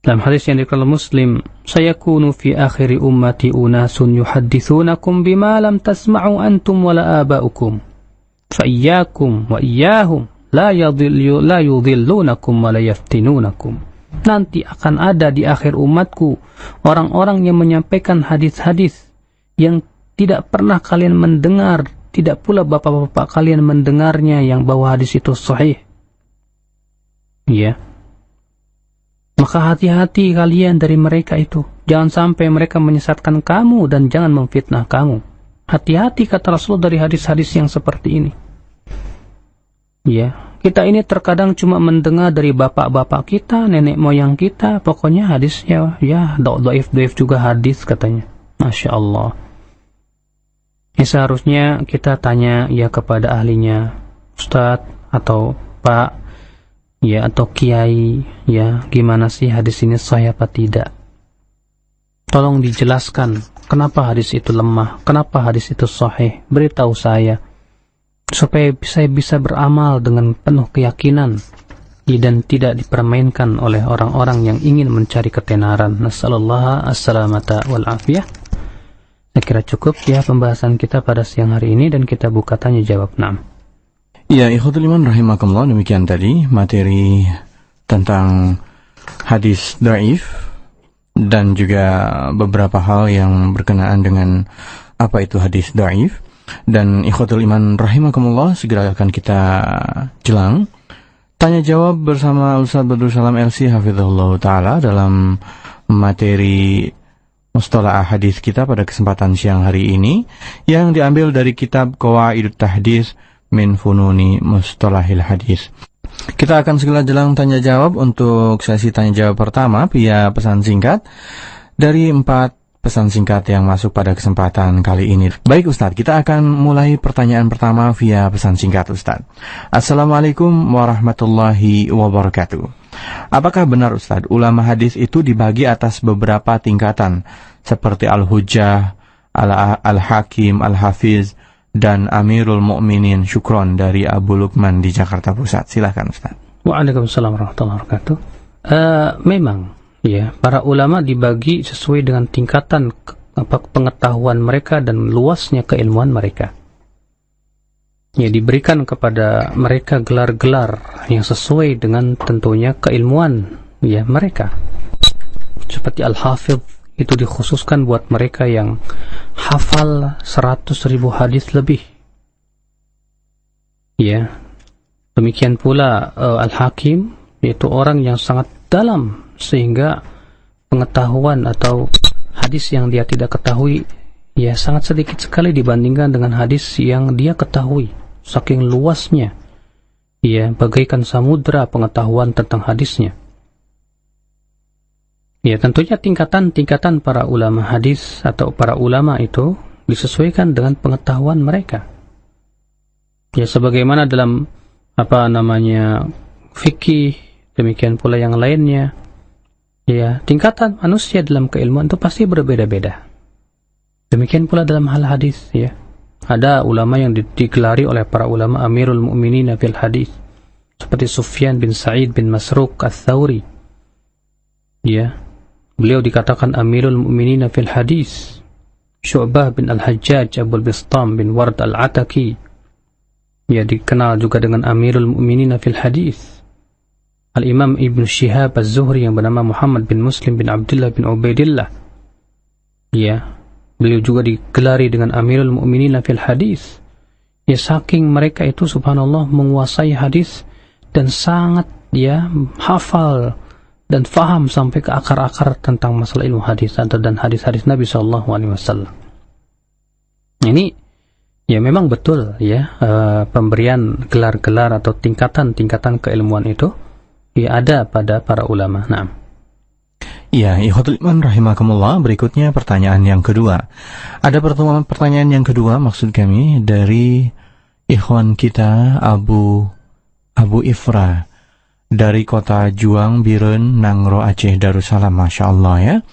dalam hadis yang diriwayatkan Muslim, "Sayakunu fi akhiri ummati unasun yuhadditsunakum bima lam tasma'u antum wala aba'ukum. Fa'iyyakum wa iyyahum la yudhillunakum wa la yaftinunakum." Nanti akan ada di akhir umatku orang-orang yang menyampaikan hadis-hadis yang tidak pernah kalian mendengar, tidak pula bapak-bapak kalian mendengarnya yang bahwa hadis itu sahih. Ya. Maka hati-hati kalian dari mereka itu. Jangan sampai mereka menyesatkan kamu dan jangan memfitnah kamu. Hati-hati kata Rasulullah dari hadis-hadis yang seperti ini. Ya. Kita ini terkadang cuma mendengar dari bapak-bapak kita, nenek moyang kita, pokoknya hadisnya ya dhaif juga hadis katanya. Masya Allah. Ya, seharusnya kita tanya ya kepada ahlinya, Ustadz atau Pak, ya atau Kiai, ya gimana sih hadis ini sahih apa tidak? Tolong dijelaskan kenapa hadis itu lemah, kenapa hadis itu sahih. Beritahu saya supaya saya bisa beramal dengan penuh keyakinan dan tidak dipermainkan oleh orang-orang yang ingin mencari ketenaran. Nasallallahu as-salamata wal afiyah. Saya kira cukup ya pembahasan kita pada siang hari ini dan kita buka tanya jawab. Naam. Ya, ikhwatul iman rahimakumullah, demikian tadi materi tentang hadis dhaif dan juga beberapa hal yang berkenaan dengan apa itu hadis dhaif. Dan ikhwatul iman rahimakumullah, segera akan kita jelang tanya jawab bersama Ustaz Badrul Salam LC hafizahullah ta'ala dalam materi mustalah hadis kita pada kesempatan siang hari ini yang diambil dari kitab Qawaidut Tahdits min Fununi Mustalahil Hadis. Kita akan segera jelang tanya jawab. Untuk sesi tanya jawab pertama via pesan singkat dari 4 pesan singkat yang masuk pada kesempatan kali ini. Baik Ustadz, kita akan mulai pertanyaan pertama via pesan singkat Ustadz. Assalamualaikum warahmatullahi wabarakatuh. Apakah benar Ustadz, ulama hadis itu dibagi atas beberapa tingkatan seperti Al-Hujjah, Al-Hakim, Al-Hafiz, dan Amirul Mukminin? Syukron dari Abu Lukman di Jakarta Pusat. Silakan Ustadz. Waalaikumsalam warahmatullahi wabarakatuh. Memang ya, para ulama dibagi sesuai dengan tingkatan pengetahuan mereka dan luasnya keilmuan mereka. diberikan kepada mereka gelar-gelar yang sesuai dengan tentunya keilmuan mereka. Seperti Al-Hafidh itu dikhususkan buat mereka yang hafal 100.000 hadis lebih. Demikian pula Al-Hakim, yaitu orang yang sangat dalam sehingga pengetahuan atau hadis yang dia tidak ketahui sangat sedikit sekali dibandingkan dengan hadis yang dia ketahui. Saking luasnya, bagaikan samudra pengetahuan tentang hadisnya. Tentunya tingkatan para ulama hadis atau para ulama itu disesuaikan dengan pengetahuan mereka. Sebagaimana dalam fikih, demikian pula yang lainnya. Tingkatan manusia dalam keilmuan itu pasti berbeda-beda. Demikian pula dalam hal hadis, ada ulama yang digelari oleh para ulama Amirul Mu'minin fil hadis, seperti Sufyan bin Sa'id bin Masruq Ats-Tsauri. Beliau dikatakan Amirul Mu'minin fil hadis. Syu'bah bin Al-Hajjaj Abul Bistam bin Ward Al-Ataki, dikenal juga dengan Amirul Mu'minin fil hadis. Al-Imam Ibn Shihab Az-Zuhri yang bernama Muhammad bin Muslim bin Abdullah bin Ubaidillah, beliau juga digelari dengan Amirul Mu'minin fil hadis. Saking mereka itu subhanallah menguasai hadis dan sangat hafal dan faham sampai ke akar-akar tentang masalah ilmu hadis dan hadis-hadis Nabi SAW. Ini memang betul pemberian gelar-gelar atau tingkatan-tingkatan keilmuan itu ada pada para ulama. Ikhwatul iman rahimakumullah, berikutnya pertanyaan yang kedua. Ada pertanyaan yang kedua, maksud kami dari ikhwan kita Abu Ifra dari kota Juang, Biren, Nangro, Aceh, Darussalam. Masya Allah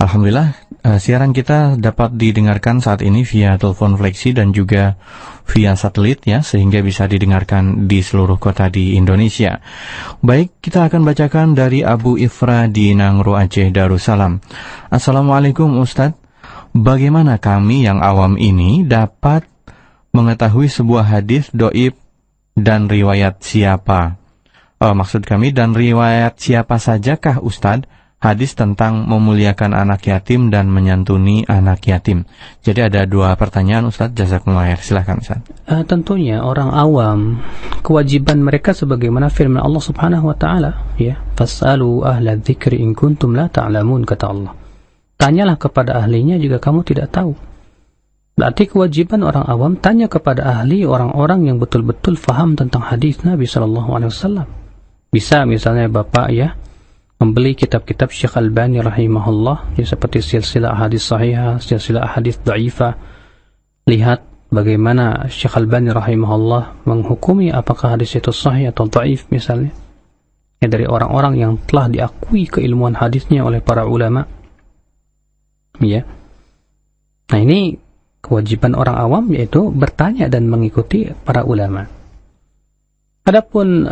Alhamdulillah, siaran kita dapat didengarkan saat ini via telepon fleksi dan juga via satelit sehingga bisa didengarkan di seluruh kota di Indonesia. Baik, kita akan bacakan dari Abu Ifra di Nangro, Aceh, Darussalam. Assalamualaikum Ustadz, bagaimana kami yang awam ini dapat mengetahui sebuah hadis dhaif dan riwayat siapa? Maksud kami, dan riwayat siapa sajakah Ustadz hadis tentang memuliakan anak yatim dan menyantuni anak yatim? Jadi ada dua pertanyaan Ustadz, jazakumullah khair. Silahkan Ustadz. Tentunya orang awam, kewajiban mereka sebagaimana firman Allah Subhanahu wa taala, fasalu ahla dzikri in kuntum la ta'lamun, kata Allah. Tanyalah kepada ahlinya jika kamu tidak tahu. Berarti kewajiban orang awam tanya kepada ahli, orang-orang yang betul-betul faham tentang hadis Nabi SAW. Bisa misalnya Bapak membeli kitab-kitab Syekh Albani rahimahullah, seperti silsilah hadis sahihah, silsilah hadis dhaifah. Lihat bagaimana Syekh Albani rahimahullah menghukumi apakah hadis itu sahih atau dhaif misalnya. Dari orang-orang yang telah diakui keilmuan hadisnya oleh para ulama. Nah, ini kewajiban orang awam, yaitu bertanya dan mengikuti para ulama. Adapun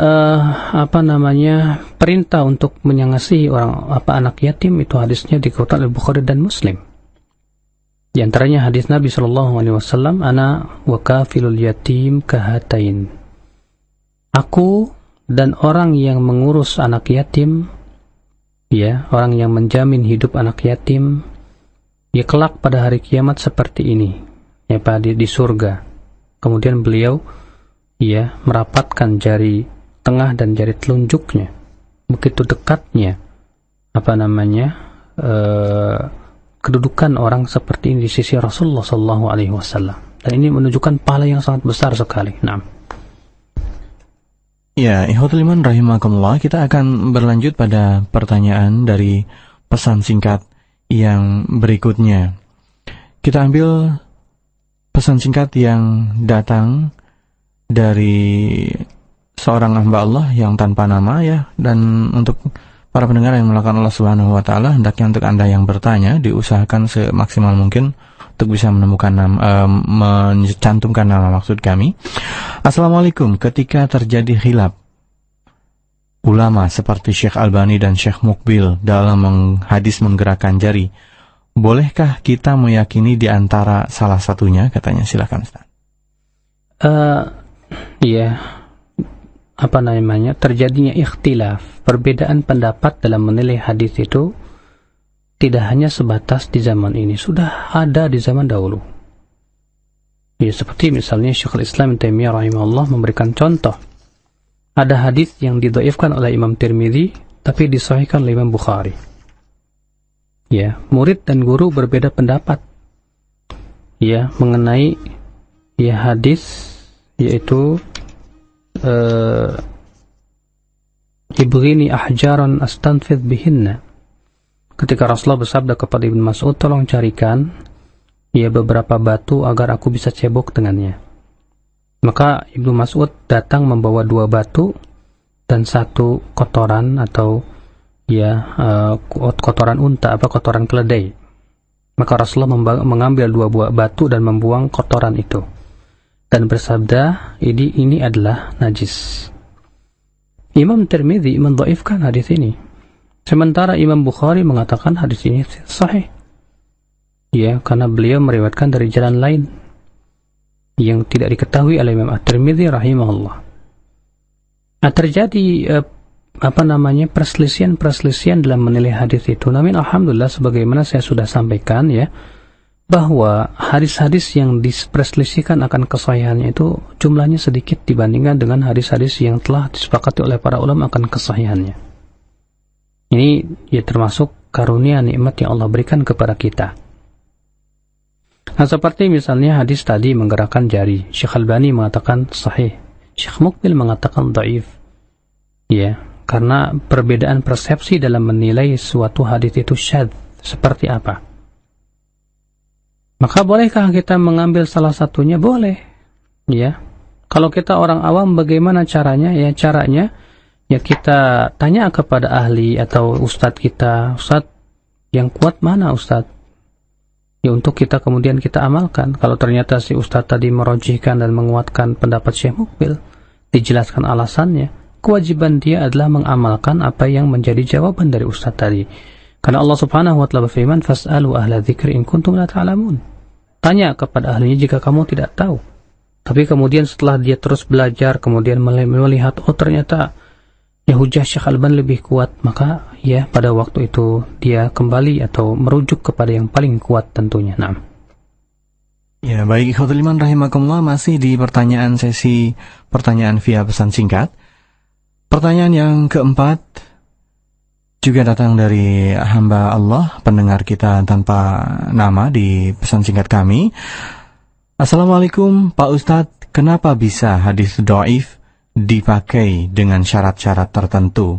perintah untuk mengasihi anak yatim, itu hadisnya dikutip oleh Bukhari dan Muslim. Di antaranya hadis Nabi SAW, ana wa kafilul yatim kahatain. Aku dan orang yang mengurus anak yatim, orang yang menjamin hidup anak yatim, kelak pada hari kiamat seperti ini, di surga. Kemudian beliau merapatkan jari tengah dan jari telunjuknya, begitu dekatnya kedudukan orang seperti ini di sisi Rasulullah SAW. Dan ini menunjukkan pahala yang sangat besar sekali. Ikhwatul iman rahimakumullah, kita akan berlanjut pada pertanyaan dari pesan singkat yang berikutnya. Kita ambil pesan singkat yang datang dari seorang hamba Allah yang tanpa nama dan untuk para pendengar yang melakukan Allah Subhanahu wa taala, hendaknya untuk Anda yang bertanya diusahakan semaksimal mungkin untuk bisa menemukan mencantumkan nama maksud kami. Assalamualaikum, ketika terjadi khilaf ulama seperti Syekh Albani dan Syekh Mukbil dalam hadis menggerakkan jari, bolehkah kita meyakini di antara salah satunya? Katanya, silakan Ustaz. ya terjadinya ikhtilaf, perbedaan pendapat dalam menilai hadis itu tidak hanya sebatas di zaman ini, sudah ada di zaman dahulu. Ya, seperti misalnya Syekhul Islam Ibnu Taimiyah rahimahullah memberikan contoh. Ada hadis yang didhaifkan oleh Imam Tirmidzi tapi disahihkan oleh Imam Bukhari. Ya, murid dan guru berbeda pendapat ya mengenai ya hadis, yaitu ibghini ahjaran astanfidh bihinna. Ketika Rasulullah bersabda kepada Ibnu Mas'ud, tolong carikan ya beberapa batu agar aku bisa cebok dengannya. Maka Ibnu Mas'ud datang membawa 2 batu dan 1 kotoran atau ya kotoran unta, kotoran keledai. Maka Rasulullah mengambil 2 buah batu dan membuang kotoran itu dan bersabda, ini adalah najis. Imam Tirmidzi mendhaifkan hadis ini, sementara Imam Bukhari mengatakan hadis ini sahih. Ya, karena beliau meriwayatkan dari jalan lain yang tidak diketahui oleh Imam At-Tirmidzi rahimahullah. Nah, terjadi perselisihan dalam menilai hadis itu. Namun alhamdulillah, sebagaimana saya sudah sampaikan ya, bahwa hadis-hadis yang diperselisihkan akan kesahihannya itu jumlahnya sedikit dibandingkan dengan hadis-hadis yang telah disepakati oleh para ulama akan kesahihannya. Ini ya termasuk karunia nikmat yang Allah berikan kepada kita. Nah, seperti misalnya hadis tadi menggerakkan jari, Syekh Albani mengatakan sahih, Syekh Mukbil mengatakan dhaif. Ya, karena perbedaan persepsi dalam menilai suatu hadis itu syadz seperti apa. Maka bolehkah kita mengambil salah satunya? Boleh. Ya. Kalau kita orang awam bagaimana caranya? Ya, caranya ya kita tanya kepada ahli atau ustadz kita, ustadz yang kuat mana ustadz? Ya, untuk kita kemudian kita amalkan. Kalau ternyata si ustadz tadi merojihkan dan menguatkan pendapat Syekh Mukbil, dijelaskan alasannya, kewajiban dia adalah mengamalkan apa yang menjadi jawaban dari ustadz tadi. Karena Allah Subhanahu wa taala berfirman, "Fas'alu ahla dzikri in kuntum la ta'lamun." Tanya kepada ahlinya jika kamu tidak tahu. Tapi kemudian setelah dia terus belajar, kemudian melihat, oh ternyata ya hujah Syekh Al-Albani lebih kuat, maka ya pada waktu itu dia kembali atau merujuk kepada yang paling kuat tentunya. Nah. Ya, baik ikhwatul iman rahimakumullah, masih di sesi pertanyaan via pesan singkat. Pertanyaan yang keempat juga datang dari hamba Allah, pendengar kita tanpa nama di pesan singkat kami. Assalamualaikum Pak Ustadz, kenapa bisa hadis dhaif dipakai dengan syarat-syarat tertentu?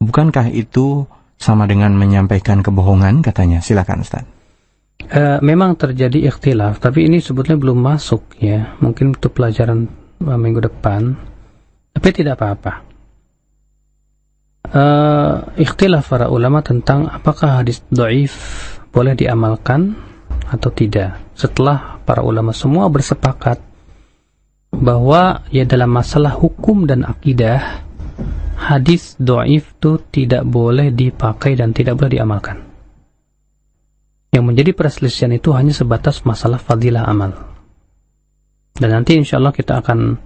Bukankah itu sama dengan menyampaikan kebohongan katanya? Silakan Ustadz. Memang terjadi ikhtilaf, tapi ini sebetulnya belum masuk ya. Mungkin itu pelajaran minggu depan, tapi tidak apa-apa. Ikhtilaf para ulama tentang apakah hadis dhaif boleh diamalkan atau tidak. Setelah para ulama semua bersepakat bahwa ya dalam masalah hukum dan akidah, hadis dhaif itu tidak boleh dipakai dan tidak boleh diamalkan. Yang menjadi perselisihan itu hanya sebatas masalah fadilah amal. Dan nanti insyaallah kita akan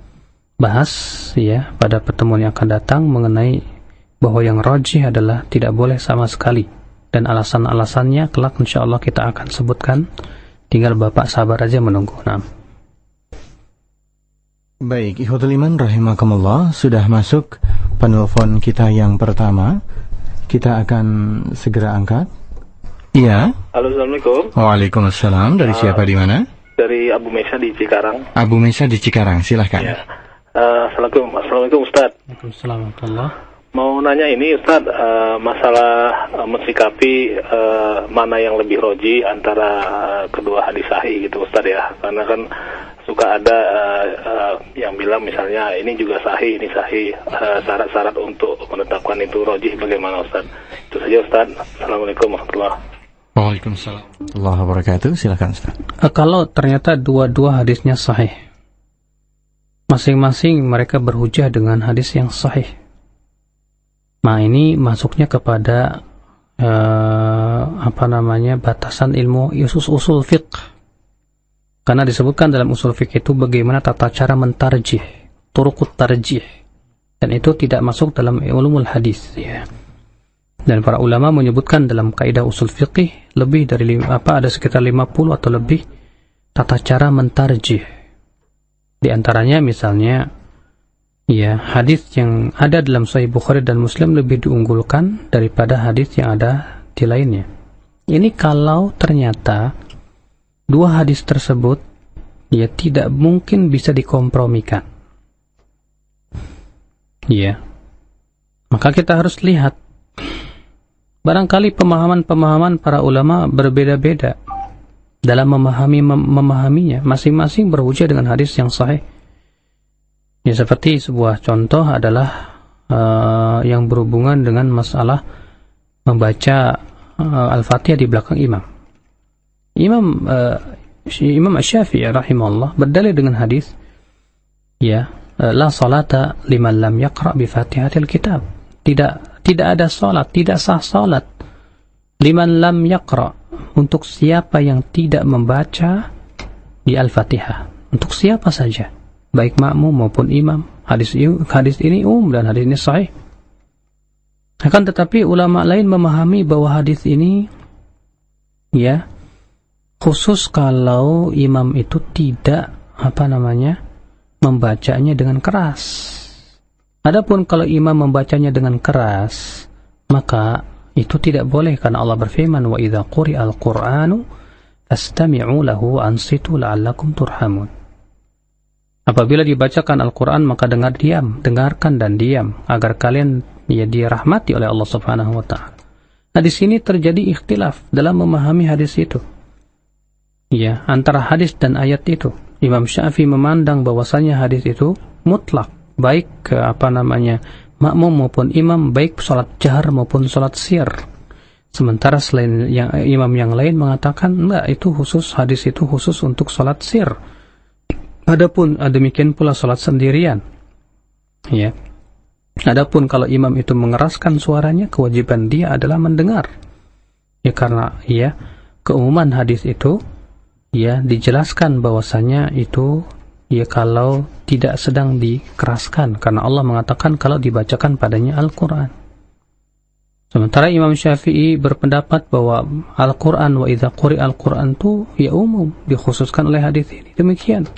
bahas ya pada pertemuan yang akan datang mengenai bahwa yang rajih adalah tidak boleh sama sekali, dan alasan-alasannya kelak insyaallah kita akan sebutkan. Tinggal Bapak sabar aja menunggu. Nah. Baik, ikhwatul iman rahimakumullah, sudah masuk penelpon kita yang pertama. Kita akan segera angkat. Iya. Halo, Assalamualaikum. Waalaikumsalam. Dari siapa di mana? Dari Abu Mesa di Cikarang. Abu Mesa di Cikarang, silahkan. Ya. Assalamualaikum Ustaz. Waalaikumsalam warahmatullahi. Mau nanya ini Ustaz, masalah mensikapi mana yang lebih roji antara kedua hadis sahih gitu Ustaz ya. Karena kan suka ada yang bilang misalnya ini juga sahih, ini sahih, syarat-syarat untuk menetapkan itu roji bagaimana Ustaz? Itu saja Ustaz. Assalamualaikum warahmatullahi wabarakatuh. Waalaikumsalam warahmatullahi wabarakatuh. Silakan Ustaz. Kalau ternyata dua-dua hadisnya sahih, masing-masing mereka berhujah dengan hadis yang sahih, nah ini masuknya kepada batasan ilmu usul fiqh. Karena disebutkan dalam usul fiqh itu bagaimana tata cara mentarjih. turuqut tarjih, dan itu tidak masuk dalam ulumul hadis, ya. Dan para ulama menyebutkan dalam kaidah usul fiqih lebih dari ada sekitar 50 atau lebih tata cara mentarjih. Di antaranya misalnya, ya, hadis yang ada dalam Sahih Bukhari dan Muslim lebih diunggulkan daripada hadis yang ada di lainnya. Ini kalau ternyata dua hadis tersebut, ya, tidak mungkin bisa dikompromikan. Ya, maka kita harus lihat. Barangkali pemahaman-pemahaman para ulama berbeda-beda dalam memahaminya. Masing-masing berhujjah dengan hadis yang sahih. Ya, seperti sebuah contoh adalah yang berhubungan dengan masalah membaca Al-Fatihah di belakang imam. Imam Asy-Syafi'i rahimahullah berdalil dengan hadis, ya, la salata liman lam yaqra bi Fatihatil kitab. Tidak ada salat, tidak sah salat liman lam yaqra, untuk siapa yang tidak membaca di Al-Fatihah. Untuk siapa saja, baik makmum maupun imam. Hadis ini dan hadis ini sahih. Akan tetapi ulama lain memahami bahwa hadis ini, ya, khusus kalau imam itu tidak membacanya dengan keras. Adapun kalau imam membacanya dengan keras, maka itu tidak boleh, karena Allah berfirman, wa idza quri'al qur'anu fastami'u lahu ansitu la'allakum turhamun. Apabila dibacakan Al-Qur'an, maka dengarkan dan diam agar kalian, ya, dirahmati oleh Allah Subhanahu wa taala. Nah, di sini terjadi ikhtilaf dalam memahami hadis itu. Ya, antara hadis dan ayat itu. Imam Syafi'i memandang bahwasanya hadis itu mutlak, baik makmum maupun imam, baik salat jahar maupun salat sir. Sementara selain imam yang lain mengatakan enggak, itu khusus, hadis itu khusus untuk salat sir. Adapun demikian pula salat sendirian. Ya. Adapun kalau imam itu mengeraskan suaranya, kewajiban dia adalah mendengar. Ya, karena, ya, keumuman hadis itu, ya, dijelaskan bahwasanya itu, ya, kalau tidak sedang dikeraskan, karena Allah mengatakan kalau dibacakan padanya Al-Quran. Sementara Imam Syafi'i berpendapat bahwa Al-Quran, wa idza quri'al Quran itu, ya, umum, dikhususkan oleh hadis ini. Demikian.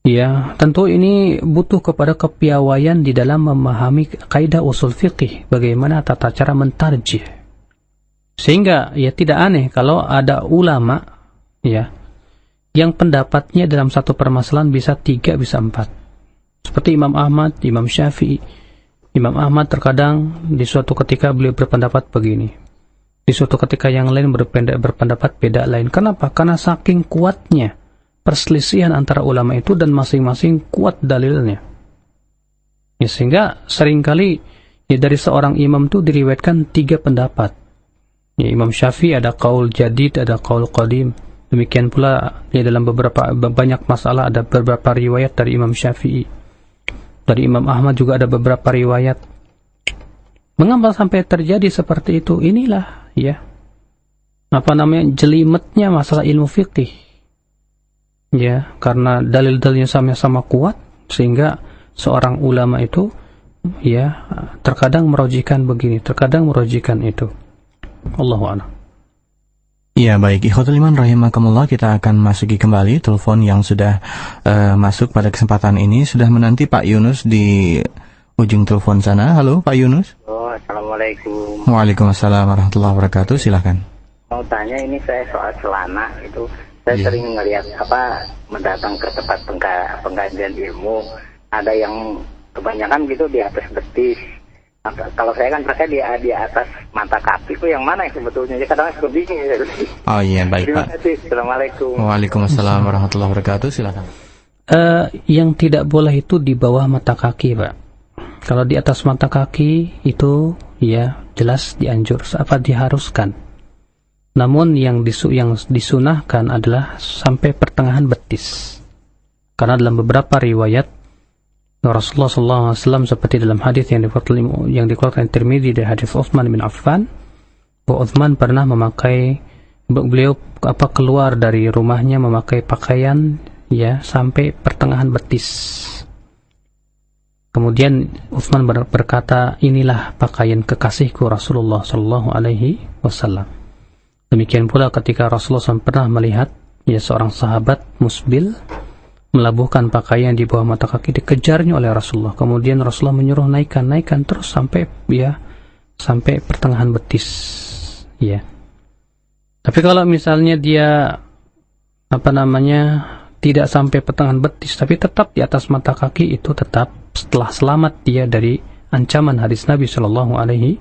Ya, tentu ini butuh kepada kepiawaian di dalam memahami kaidah usul fiqih, bagaimana tata cara mentarjih. Sehingga, ya, tidak aneh kalau ada ulama, ya, yang pendapatnya dalam satu permasalahan bisa 3, bisa 4. Seperti Imam Ahmad, Imam Syafi'i. Imam Ahmad terkadang di suatu ketika beliau berpendapat begini, di suatu ketika yang lain berpendapat beda lain. Kenapa? Karena saking kuatnya perselisihan antara ulama itu dan masing-masing kuat dalilnya. Ya, sehingga seringkali, ya, dari seorang imam itu diriwayatkan 3 pendapat. Ya, Imam Syafi'i ada qaul jadid, ada qaul qadim. Demikian pula, ya, dalam banyak masalah ada beberapa riwayat dari Imam Syafi'i. Dari Imam Ahmad juga ada beberapa riwayat. Mengapa sampai terjadi seperti itu? Inilah, ya, jelimetnya masalah ilmu fikih. Ya, karena dalil-dalilnya sama-sama kuat, sehingga seorang ulama itu, ya, terkadang merojikan begini, terkadang merojikan itu. Allahu a'lam. Ya, baik, ikhwatul iman rahimakumullah, kita akan masuki kembali telepon yang sudah masuk pada kesempatan ini. Sudah menanti Pak Yunus di ujung telepon sana. Halo Pak Yunus. Oh, assalamualaikum. Waalaikumsalam warahmatullahi wabarakatuh. Silakan. Mau tanya, ini saya soal celana itu. Saya sering ngelihat mendatang ke tempat pengkajian ilmu, ada yang kebanyakan gitu di atas betis. Kalau saya kan pakai di atas mata kaki, itu yang mana yang sebetulnya? Jadi kadang suka bingung. Oh iya, baik Pak. Assalamualaikum. Waalaikumsalam warahmatullahi wabarakatuh. Silakan. Yang tidak boleh itu di bawah mata kaki, Pak. Kalau di atas mata kaki itu, ya, jelas diharuskan. Namun yang disunahkan adalah sampai pertengahan betis. Karena dalam beberapa riwayat Rasulullah SAW, seperti dalam hadis yang dikeluarkan Tirmidzi dari hadis Utsman bin Affan, bahwa Utsman pernah beliau keluar dari rumahnya memakai pakaian, ya, sampai pertengahan betis. Kemudian Utsman berkata, inilah pakaian kekasihku Rasulullah Shallallahu Alaihi Wasallam. Demikian pula ketika Rasulullah SAW pernah melihat seorang sahabat musbil melabuhkan pakaian di bawah mata kaki, dikejarnya oleh Rasulullah. Kemudian Rasulullah menyuruh naikkan terus sampai pertengahan betis. Ya. Tapi kalau misalnya dia tidak sampai pertengahan betis, tapi tetap di atas mata kaki, itu tetap setelah selamat dia dari ancaman hadis Nabi Shallallahu Alaihi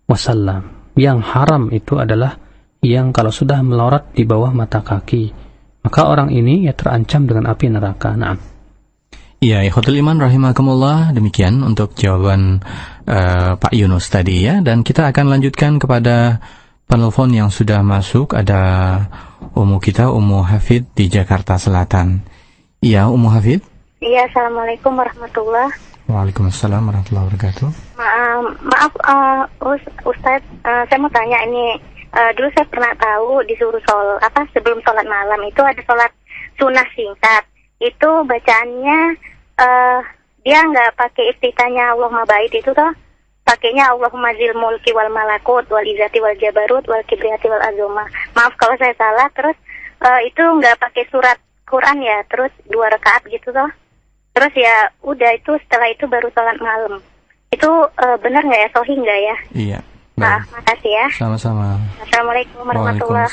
Wasallam. Yang haram itu adalah yang kalau sudah melorot di bawah mata kaki, maka orang ini terancam dengan api neraka. Nah. Iya, ikhwatul iman rahimakumullah, demikian untuk jawaban Pak Yunus tadi ya, dan kita akan lanjutkan kepada penelpon yang sudah masuk. Ada Ummu kita, Ummu Hafid di Jakarta Selatan. Iya, Ummu Hafid. Iya, assalamualaikum warahmatullahi. Waalaikumsalam warahmatullahi wabarakatuh. Maaf, Ustadz, saya mau tanya ini. Dulu saya pernah tahu disuruh sebelum sholat malam itu ada sholat sunnah singkat. Itu bacaannya dia nggak pakai iftitahnya Allahumma bait itu toh, pakainya Allahumma zil mulki wal malakut wal izzati wal jabarut wal kibriyati wal azuma. Maaf kalau saya salah. Terus itu nggak pakai surat Quran ya, terus 2 rakaat gitu toh. Terus ya udah, itu setelah itu baru sholat malam. Itu benar nggak ya, sahih nggak ya? Iya. Makasih ya. Sama-sama. Assalamualaikum warahmatullahi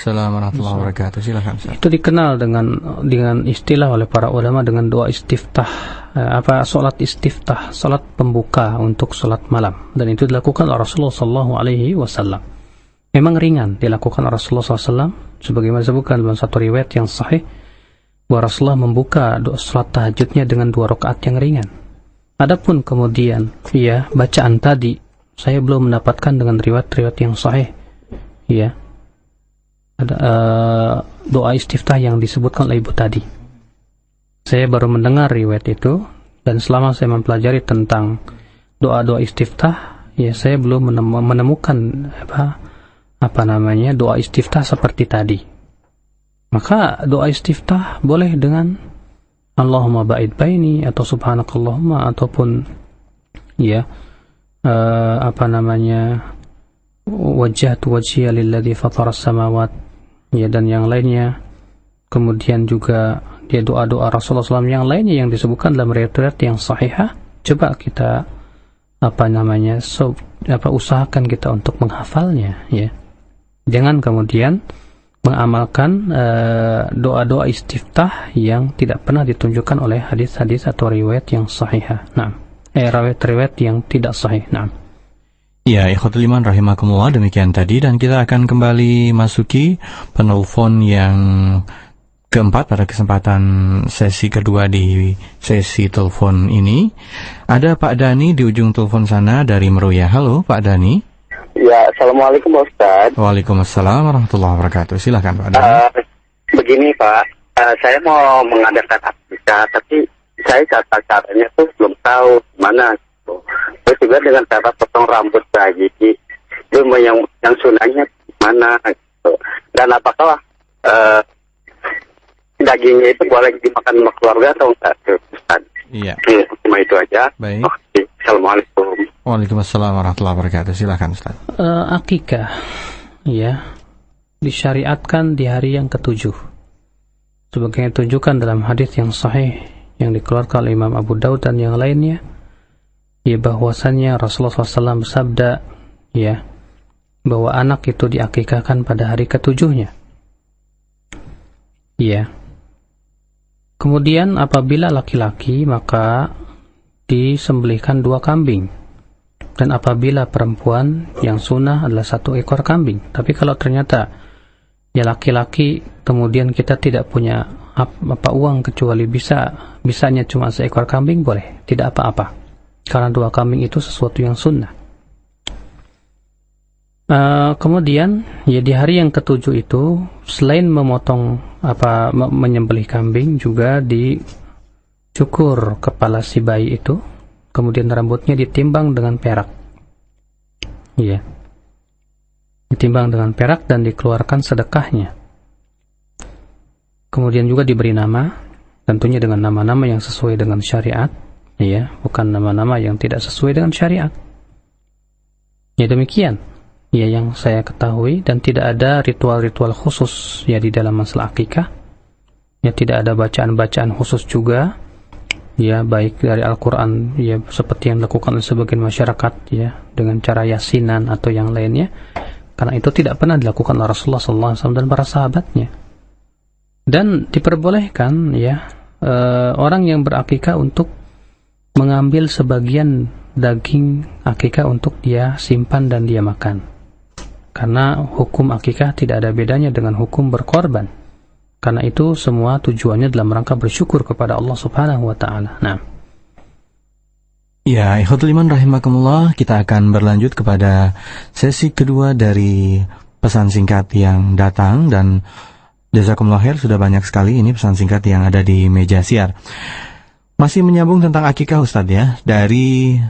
wabarakatuh. Silakan. Itu dikenal dengan istilah oleh para ulama dengan doa istiftah, salat istiftah, salat pembuka untuk salat malam, dan itu dilakukan oleh Rasulullah Shallallahu Alaihi Wasallam. Memang ringan dilakukan oleh Rasulullah SAW, sebagaimana disebutkan dalam satu riwayat yang sahih bahwa Rasulullah membuka doa salat tahajudnya dengan 2 rakaat yang ringan. Adapun kemudian bacaan tadi, saya belum mendapatkan dengan riwayat-riwayat yang sahih. Ya. Ada doa istiftah yang disebutkan oleh ibu tadi. Saya baru mendengar riwayat itu, dan selama saya mempelajari tentang doa-doa istiftah, saya belum menemukan doa istiftah seperti tadi. Maka doa istiftah boleh dengan Allahumma ba'id baini atau subhanakallahumma, ataupun wajjahtu wajhiya lilladzi fataras samawat, dan yang lainnya. Kemudian juga doa-doa Rasulullah SAW yang lainnya yang disebutkan dalam riwayat yang sahihah. Coba kita usahakan kita untuk menghafalnya, ya. Jangan kemudian mengamalkan doa-doa istiftah yang tidak pernah ditunjukkan oleh hadis-hadis atau riwayat yang sahihah. Nah, riwayat-riwayat yang tidak sahih. Nah. Ya, ikhwatul iman rahimakumullah, demikian tadi, dan kita akan kembali masuki penelpon yang keempat pada kesempatan sesi kedua di sesi telepon ini. Ada Pak Dani di ujung telepon sana dari Meruya. Halo Pak Dani. Ya, assalamualaikum Ustaz. Waalaikumsalam warahmatullahi wabarakatuh. Silahkan Pak Dani. Begini Pak, saya mau mengadakan akikah, tapi saya caranya tuh belum tahu mana. Terus juga dengan cara potong rambut lagi, itu yang sunahnya mana gitu. Dan apakah dagingnya itu boleh dimakan sama keluarga atau enggak, Ustaz? Iya. Cuma itu aja. Baik. Oke. Assalamualaikum. Waalaikumsalam warahmatullahi wabarakatuh. Silakan Ustaz. Akikah, disyariatkan di hari yang ke-7. Sebagaimana ditunjukkan dalam hadis yang sahih yang dikeluarkan oleh Imam Abu Daud dan yang lainnya, bahwasannya Rasulullah SAW bersabda, bahwa anak itu diakikahkan pada hari ke-7-nya. Kemudian apabila laki-laki, maka disembelihkan 2 kambing, dan apabila perempuan, yang sunnah adalah 1 ekor kambing. Tapi kalau ternyata laki-laki, kemudian kita tidak punya uang kecuali bisanya cuma 1 ekor kambing, boleh, tidak apa-apa, karena 2 kambing itu sesuatu yang sunnah. Kemudian di hari yang ke-7 itu, selain menyembelih kambing, juga dicukur kepala si bayi itu, kemudian rambutnya ditimbang dengan perak, ditimbang dengan perak dan dikeluarkan sedekahnya. Kemudian juga diberi nama, tentunya dengan nama-nama yang sesuai dengan syariat, ya, bukan nama-nama yang tidak sesuai dengan syariat. Ya demikian ya yang saya ketahui, dan tidak ada ritual-ritual khusus ya di dalam masalah akikah. Ya tidak ada bacaan-bacaan khusus juga ya, baik dari Al-Quran ya seperti yang dilakukan oleh sebagian masyarakat ya dengan cara yasinan atau yang lainnya, karena itu tidak pernah dilakukan oleh Rasulullah SAW dan para sahabatnya. Dan diperbolehkan ya orang yang berakikah untuk mengambil sebagian daging akikah untuk dia simpan dan dia makan, karena hukum akikah tidak ada bedanya dengan hukum berkorban. Karena itu semua tujuannya dalam rangka bersyukur kepada Allah Subhanahu wa taala. Nah. Ya, ikhwatul iman rahimakumullah, kita akan berlanjut kepada sesi kedua dari pesan singkat yang datang, dan jazakumullah khair, sudah banyak sekali ini pesan singkat yang ada di meja siar. Masih menyambung tentang akikah Ustadz ya, dari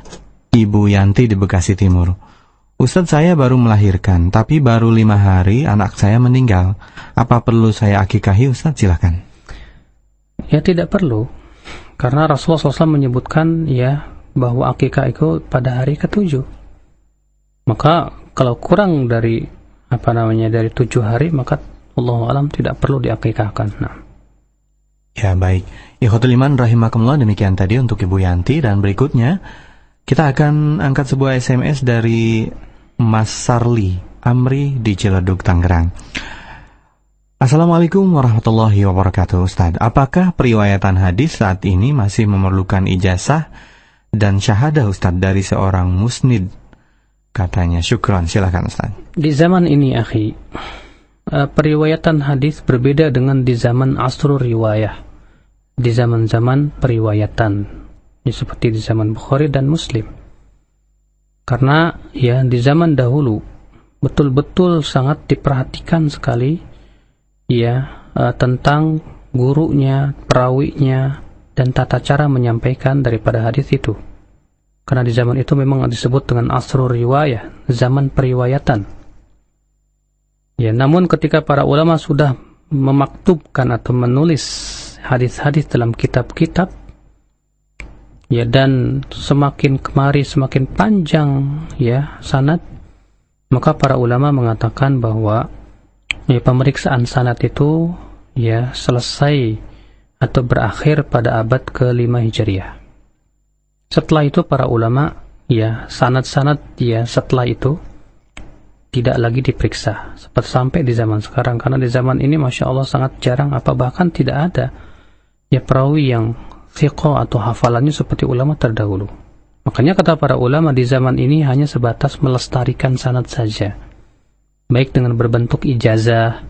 Ibu Yanti di Bekasi Timur. Ustadz, saya baru melahirkan, tapi baru 5 hari anak saya meninggal. Apa perlu saya akikahi Ustadz? Silahkan. Ya tidak perlu, karena Rasulullah SAW menyebutkan ya bahwa akikah itu pada hari ke-7. Maka kalau kurang dari dari 7 hari, maka Allahu a'lam tidak perlu diakikahkan. Nah. Ya baik, ikhwatul iman rahimakumullah, demikian tadi untuk Ibu Yanti, dan berikutnya kita akan angkat sebuah SMS dari Mas Sarli Amri di Ciledug, Tangerang. Assalamualaikum warahmatullahi wabarakatuh. Ustadz, apakah periwayatan hadis saat ini masih memerlukan ijazah dan syahadah Ustadz dari seorang musnid? Katanya. Syukran, silakan Ustadz. Di zaman ini akhi, periwayatan hadis berbeda dengan di zaman asrul riwayah, di zaman-zaman periwayatan ya, seperti di zaman Bukhari dan Muslim. Karena ya di zaman dahulu betul-betul sangat diperhatikan sekali ya tentang gurunya, perawinya, dan tata cara menyampaikan daripada hadis itu. Karena di zaman itu memang disebut dengan asrul riwayah, zaman periwayatan. Ya, namun ketika para ulama sudah memaktubkan atau menulis hadis-hadis dalam kitab-kitab, ya, dan semakin kemari semakin panjang ya sanad, maka para ulama mengatakan bahwa ya, pemeriksaan sanad itu ya selesai atau berakhir pada abad ke-5 Hijriah. Setelah itu para ulama ya sanad-sanad ya setelah itu tidak lagi diperiksa seperti sampai di zaman sekarang, karena di zaman ini Masya Allah sangat jarang, apa bahkan tidak ada ya perawi yang thiqah atau hafalannya seperti ulama terdahulu. Makanya kata para ulama di zaman ini hanya sebatas melestarikan sanad saja, baik dengan berbentuk ijazah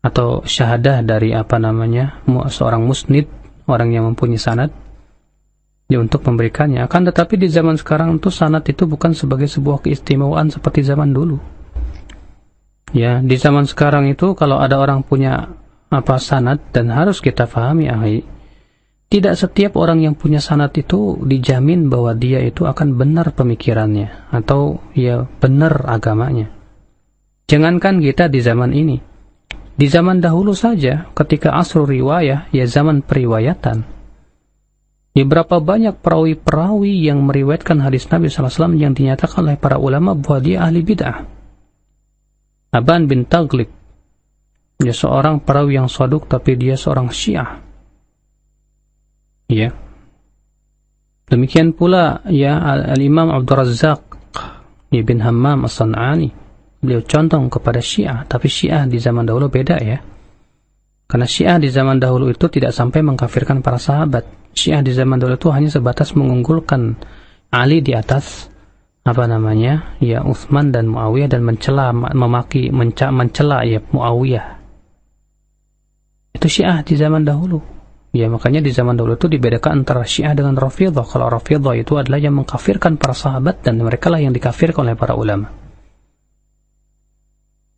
atau syahadah dari seorang musnid, orang yang mempunyai sanad ya, untuk memberikannya. Akan tetapi di zaman sekarang itu sanad itu bukan sebagai sebuah keistimewaan seperti zaman dulu. Ya, di zaman sekarang itu kalau ada orang punya sanad, dan harus kita pahami tidak setiap orang yang punya sanad itu dijamin bahwa dia itu akan benar pemikirannya atau ya benar agamanya. Jangankan kita di zaman ini, di zaman dahulu saja ketika asrul riwayah ya zaman periwayatan, ya berapa banyak perawi-perawi yang meriwayatkan hadis Nabi SAW yang dinyatakan oleh para ulama bahwa dia ahli bid'ah. Aban bin Taghlib, dia seorang perawi yang saduk tapi dia seorang Syiah. Ya. Demikian pula ya Al-Imam Abdul Razzaq bin Hammam As-San'ani, beliau condong kepada Syiah, tapi Syiah di zaman dahulu beda ya. Karena Syiah di zaman dahulu itu tidak sampai mengkafirkan para sahabat. Syiah di zaman dahulu itu hanya sebatas mengunggulkan Ali di atas ya Utsman dan Muawiyah, dan mencela ya Muawiyah. Itu Syiah di zaman dahulu. Ya, makanya di zaman dahulu itu dibedakan antara Syiah dengan Rafidhah. Kalau Rafidhah itu adalah yang mengkafirkan para sahabat, dan mereka lah yang dikafirkan oleh para ulama.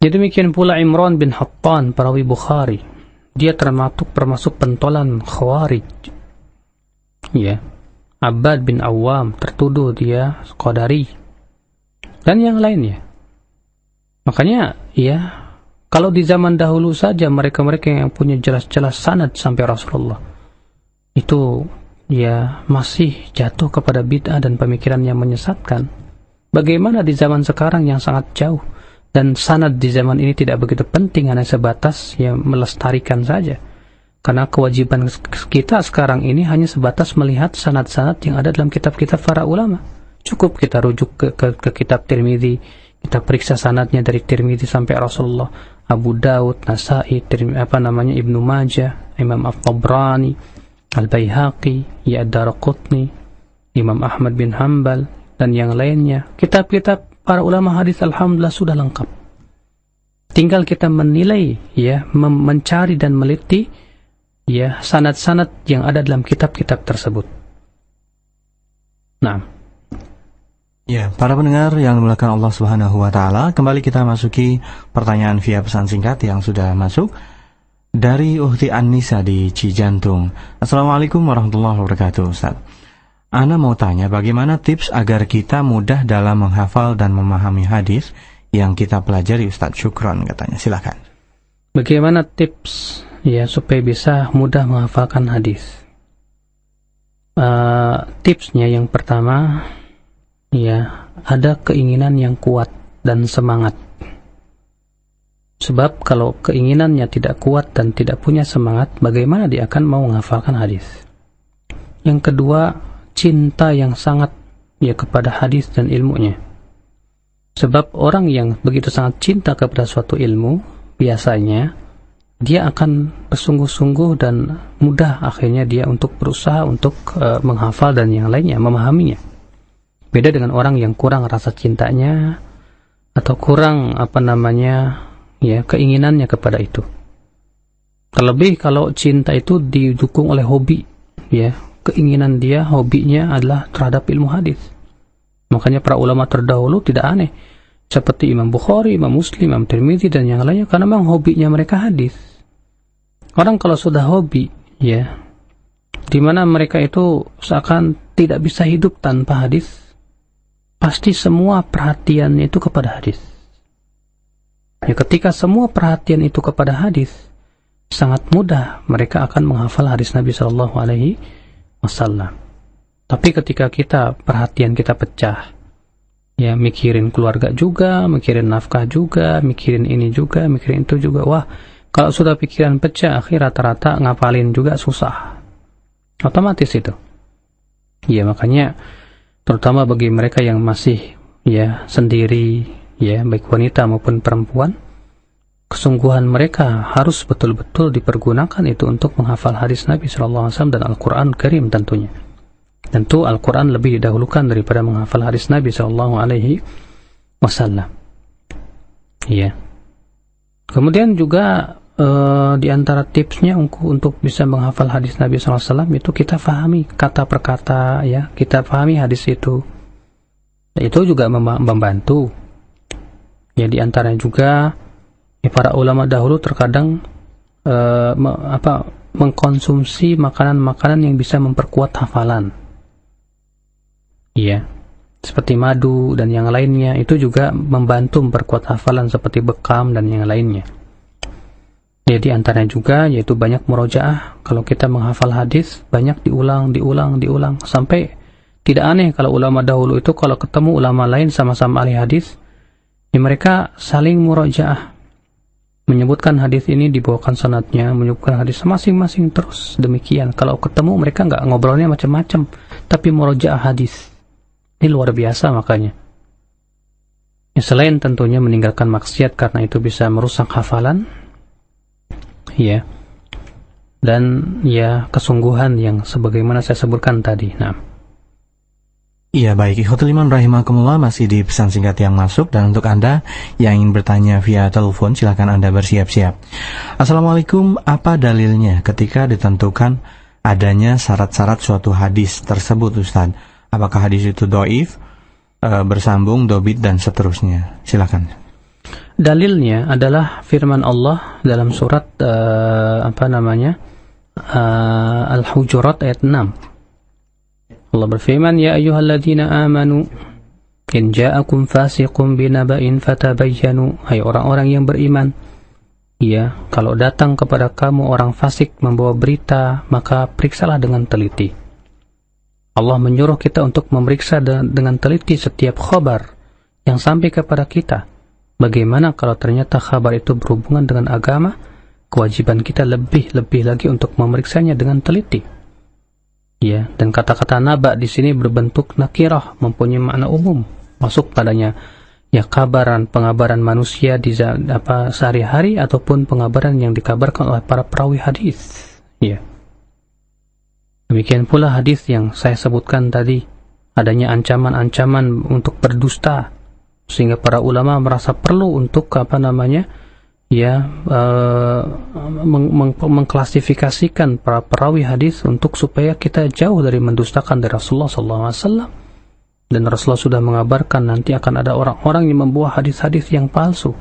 Jadi demikian pula Imran bin Hattan, perawi Bukhari. Dia termasuk pentolan Khawarij. Ya. Abbad bin Awam tertuduh dia Qadari, dan yang lainnya. Makanya ya, kalau di zaman dahulu saja mereka-mereka yang punya jelas-jelas sanad sampai Rasulullah itu ya masih jatuh kepada bid'ah dan pemikiran yang menyesatkan, bagaimana di zaman sekarang yang sangat jauh, dan sanad di zaman ini tidak begitu penting, hanya sebatas ya melestarikan saja. Karena kewajiban kita sekarang ini hanya sebatas melihat sanad-sanad yang ada dalam kitab-kitab para ulama. Cukup kita rujuk ke kitab Tirmidzi, kita periksa sanadnya dari Tirmidzi sampai Rasulullah, Abu Daud, Nasai, Ibnu Majah, Imam At-Tabrani, Al-Baihaqi, Ad-Daraqutni, Imam Ahmad bin Hanbal, dan yang lainnya. Kitab-kitab para ulama hadis alhamdulillah sudah lengkap. Tinggal kita menilai, ya, mencari dan meliti, ya, sanad-sanad yang ada dalam kitab-kitab tersebut. Nah, ya, para pendengar yang dimuliakan Allah Subhanahu wa taala, kembali kita masuki pertanyaan via pesan singkat yang sudah masuk dari Uhti An-Nisa di Cijantung. Assalamualaikum warahmatullahi wabarakatuh, Ustaz. Ana mau tanya bagaimana tips agar kita mudah dalam menghafal dan memahami hadis yang kita pelajari, Ustaz. Syukron, katanya. Silakan. Bagaimana tips ya supaya bisa mudah menghafalkan hadis? Tipsnya yang pertama, ya, ada keinginan yang kuat dan semangat. Sebab kalau keinginannya tidak kuat dan tidak punya semangat, bagaimana dia akan mau menghafalkan hadis? Yang kedua, cinta yang sangat ya kepada hadis dan ilmunya. Sebab orang yang begitu sangat cinta kepada suatu ilmu, biasanya dia akan bersungguh-sungguh dan mudah akhirnya dia untuk berusaha untuk menghafal dan yang lainnya, memahaminya. Beda dengan orang yang kurang rasa cintanya atau kurang ya keinginannya kepada itu. Terlebih kalau cinta itu didukung oleh hobi, ya, keinginan dia, hobinya adalah terhadap ilmu hadis. Makanya para ulama terdahulu tidak aneh, seperti Imam Bukhari, Imam Muslim, Imam Tirmidzi dan yang lainnya, karena memang hobinya mereka hadis. Orang kalau sudah hobi, ya, dimana mereka itu seakan tidak bisa hidup tanpa hadis, pasti semua perhatiannya itu kepada hadis. Ya, ketika semua perhatian itu kepada hadis, sangat mudah mereka akan menghafal hadis Nabi Shallallahu Alaihi Wasallam. Tapi ketika perhatian kita pecah, ya, mikirin keluarga juga, mikirin nafkah juga, mikirin ini juga, mikirin itu juga, wah, kalau sudah pikiran pecah, akhir rata-rata ngapalin juga susah, otomatis itu. Ya, makanya terutama bagi mereka yang masih ya sendiri, ya, baik wanita maupun perempuan, kesungguhan mereka harus betul-betul dipergunakan itu untuk menghafal hadis Nabi SAW dan Al-Quran Karim tentunya. Tentu Al-Quran lebih didahulukan daripada menghafal hadis Nabi SAW. Ya. Kemudian juga di antara tipsnya untuk bisa menghafal hadis Nabi SAW itu kita fahami kata per kata, ya, kita fahami hadis itu. Itu juga membantu. Ya, di antaranya juga ya, para ulama dahulu terkadang mengkonsumsi makanan-makanan yang bisa memperkuat hafalan. Iya, seperti madu dan yang lainnya, itu juga membantu memperkuat hafalan seperti bekam dan yang lainnya. Ya, di antaranya juga yaitu banyak murojaah. Kalau kita menghafal hadis, banyak diulang sampai tidak aneh kalau ulama dahulu itu kalau ketemu ulama lain sama-sama ahli hadis, ya, mereka saling murojaah, menyebutkan hadis ini, dibawakan sanadnya, menyebutkan hadis masing-masing terus demikian. Kalau ketemu mereka nggak ngobrolnya macam-macam, tapi murojaah hadis. Ini luar biasa makanya. Ya, selain tentunya meninggalkan maksiat karena itu bisa merusak hafalan, ya, dan ya kesungguhan yang sebagaimana saya sebutkan tadi. Nah, iya, baik, ikhwatul iman rahimakumullah, masih di pesan singkat yang masuk, dan untuk Anda yang ingin bertanya via telepon, silakan Anda bersiap-siap. Assalamualaikum, apa dalilnya ketika ditentukan adanya syarat-syarat suatu hadis tersebut, Ustaz? Apakah hadis itu dhaif, bersambung, dobit, dan seterusnya? Silakan. Dalilnya adalah firman Allah dalam surat Al-Hujurat ayat 6. Allah berfirman, ya ayyuhalladzina amanu in ja'akum fasiqun binaba'in fatabayyanu. Hai orang-orang yang beriman, ya, kalau datang kepada kamu orang fasik membawa berita, maka periksalah dengan teliti. Allah menyuruh kita untuk memeriksa dengan teliti setiap khabar yang sampai kepada kita. Bagaimana kalau ternyata khabar itu berhubungan dengan agama? Kewajiban kita lebih lagi untuk memeriksanya dengan teliti. Ya, dan kata-kata naba di sini berbentuk nakirah, mempunyai makna umum, masuk padanya ya pengabaran manusia di sehari-hari ataupun pengabaran yang dikabarkan oleh para perawi hadis. Ya. Demikian pula hadis yang saya sebutkan tadi, adanya ancaman-ancaman untuk berdusta, sehingga para ulama merasa perlu untuk mengklasifikasikan para perawi hadis untuk supaya kita jauh dari mendustakan dari Rasulullah SAW. Dan Rasulullah sudah mengabarkan nanti akan ada orang-orang yang membawa hadis-hadis yang palsu.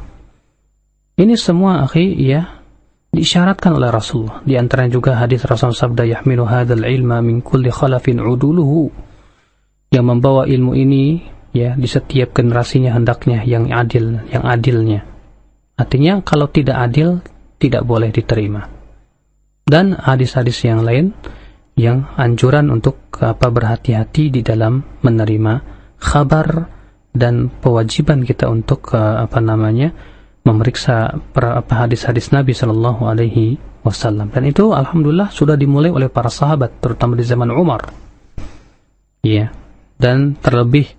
Ini semua diisyaratkan oleh Rasulullah. Di antaranya juga hadis Rasulullah sabda, yahmilu hadzal ilma min kulli khalafin uduluhu, yang membawa ilmu ini di setiap generasinya hendaknya yang adilnya. Artinya kalau tidak adil tidak boleh diterima. Dan hadis-hadis yang lain yang anjuran untuk berhati-hati di dalam menerima khabar dan kewajiban kita untuk memeriksa hadis-hadis Nabi Sallallahu Alaihi Wasallam. Dan itu alhamdulillah sudah dimulai oleh para sahabat, terutama di zaman Umar. Iya. Dan terlebih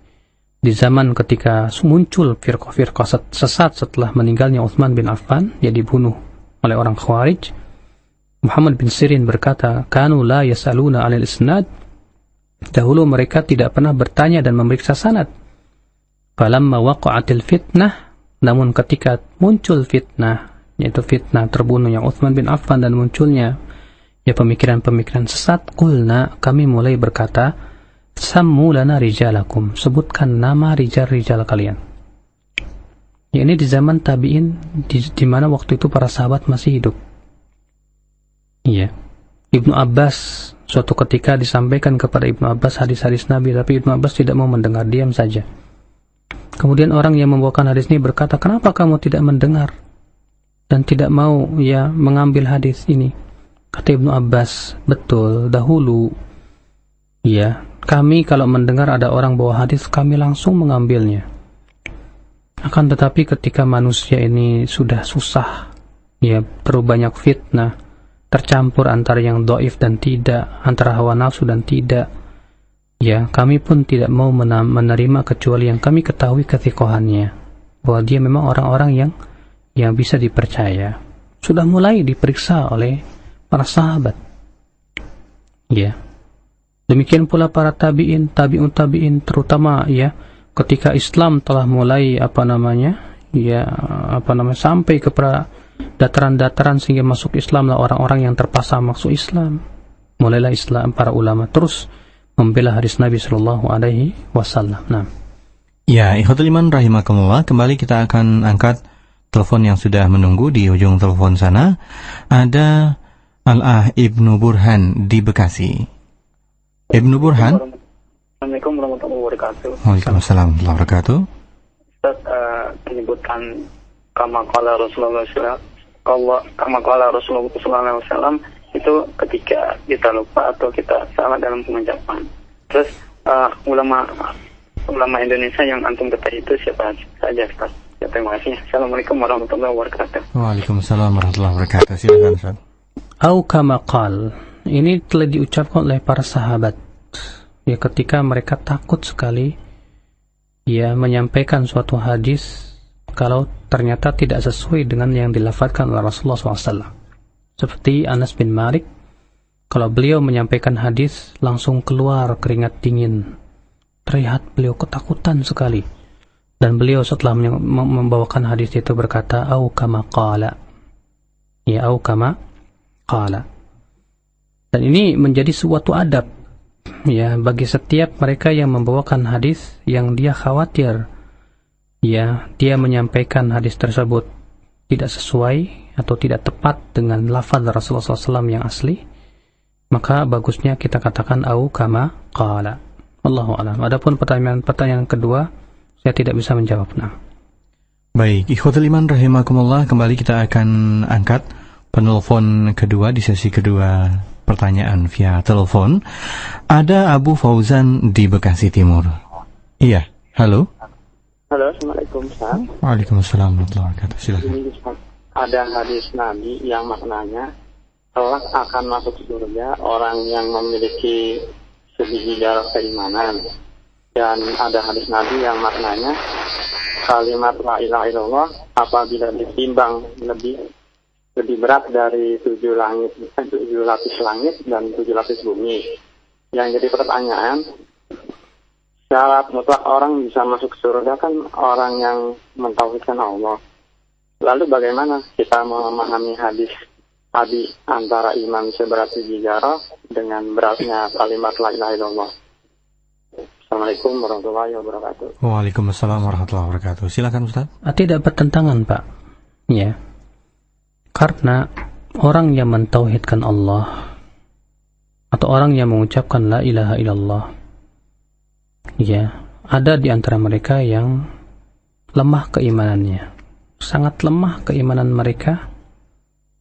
di zaman ketika muncul firqah-firqah sesat setelah meninggalnya Utsman bin Affan, dia dibunuh oleh orang Khawarij. Muhammad bin Sirin berkata, kanu la yasaluna 'anil isnad. Dahulu mereka tidak pernah bertanya dan memeriksa sanad. Falamma waqa'atil fitnah, namun ketika muncul fitnah, yaitu fitnah terbunuhnya Utsman bin Affan dan munculnya pemikiran-pemikiran sesat, qulna, kami mulai berkata, sammu lana rijalakum, sebutkan nama rijal-rijal kalian. Ini di zaman tabi'in, di mana waktu itu para sahabat masih hidup. Iya. Ibnu Abbas suatu ketika disampaikan kepada Ibnu Abbas hadis-hadis Nabi, tapi Ibnu Abbas tidak mau mendengar, diam saja. Kemudian orang yang membawakan hadis ini berkata, kenapa kamu tidak mendengar dan tidak mau mengambil hadis ini? Kata Ibnu Abbas, betul, dahulu kami kalau mendengar ada orang bawa hadis, kami langsung mengambilnya. Akan tetapi ketika manusia ini sudah susah, terlalu banyak fitnah, tercampur antara yang dhaif dan tidak, antara hawa nafsu dan tidak, kami pun tidak mau menerima kecuali yang kami ketahui kethiqahannya, bahwa dia memang orang-orang yang bisa dipercaya. Sudah mulai diperiksa oleh para sahabat. Demikian pula para tabi'in, tabi'in terutama ketika Islam telah mulai sampai kepada dataran-dataran sehingga masuk Islam lah orang-orang yang terpaksa masuk Islam. Mulailah Islam, para ulama terus membela hadis Nabi Sallallahu Alaihi Wasallam. Nah. Ya, ikhwatul iman rahimakumullah, kembali kita akan angkat telepon yang sudah menunggu di ujung telepon sana. Ada Al-Ah Ibnu Burhan di Bekasi. Ibnu Burhan. Assalamualaikum warahmatullahi wabarakatuh. Waalaikumsalam warahmatullahi wabarakatuh. Ustaz, menyebutkan kama qala Rasulullah SAW itu ketika kita lupa atau kita salah dalam pengucapan. Terus ulama Indonesia yang antum ketahui itu siapa saja, Ustaz? Terima kasih. Assalamualaikum warahmatullahi wabarakatuh. Waalaikumsalam warahmatullahi wabarakatuh. Silakan, Ustaz. Au kama qal, ini telah diucapkan oleh para sahabat ketika mereka takut sekali menyampaikan suatu hadis kalau ternyata tidak sesuai dengan yang dilafadzkan oleh Rasulullah SAW. Seperti Anas bin Malik, kalau beliau menyampaikan hadis langsung keluar keringat dingin, terlihat beliau ketakutan sekali, dan beliau setelah membawakan hadis itu berkata, au kama qala, au kama qala. Dan ini menjadi suatu adab bagi setiap mereka yang membawakan hadis yang dia khawatir dia menyampaikan hadis tersebut tidak sesuai atau tidak tepat dengan lafaz Rasulullah SAW yang asli, maka bagusnya kita katakan au kama qala. Wallahu a'lam. Adapun pertanyaan kedua, saya tidak bisa menjawab. Baik, ikhwatul iman rahimakumullah, kembali kita akan angkat penelpon kedua di sesi kedua pertanyaan via telepon. Ada Abu Fauzan di Bekasi Timur. Iya, halo. Halo, Assalamualaikum Ustaz. Waalaikumsalam warahmatullahi wabarakatuh. Silakan. Ini Ustaz, ada hadis Nabi yang maknanya kelak akan masuk surga orang yang memiliki sebiji jarak keimanan. Dan ada hadis Nabi yang maknanya kalimat la ilaha illallah apabila ditimbang lebih berat dari 7 lapis langit dan 7 lapis bumi. Yang jadi pertanyaan, syarat mutlak orang bisa masuk surga kan orang yang mentauhidkan Allah. Lalu bagaimana kita memahami hadis tadi antara iman seberat biji zarah dengan beratnya kalimat la ilaha illallah? Assalamualaikum warahmatullahi wabarakatuh. Waalaikumsalam warahmatullahi wabarakatuh. Silakan Ustaz. Tidak bertentangan, Pak. Ya. Karena orang yang mentauhidkan Allah atau orang yang mengucapkan la ilaha illallah, ya, ada di antara mereka yang lemah keimanannya. Sangat lemah keimanan mereka.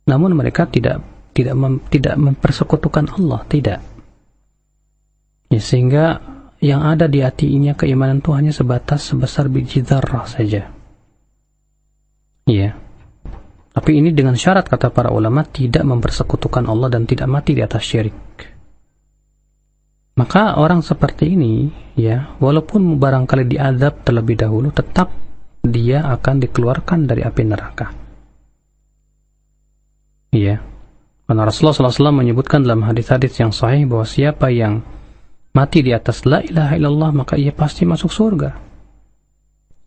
Namun mereka tidak mempersekutukan Allah, tidak. Ya, sehingga yang ada di hatinya keimanan itu hanya sebesar biji dzarrah saja. Iya. Tapi ini dengan syarat, kata para ulama, tidak mempersekutukan Allah dan tidak mati di atas syirik. Maka orang seperti ini, ya, walaupun barangkali diazab terlebih dahulu, tetap dia akan dikeluarkan dari api neraka. Iya. Karena Rasulullah SAW menyebutkan dalam hadis-hadis yang sahih bahwa siapa yang mati di atas la ilaha illallah maka ia pasti masuk surga.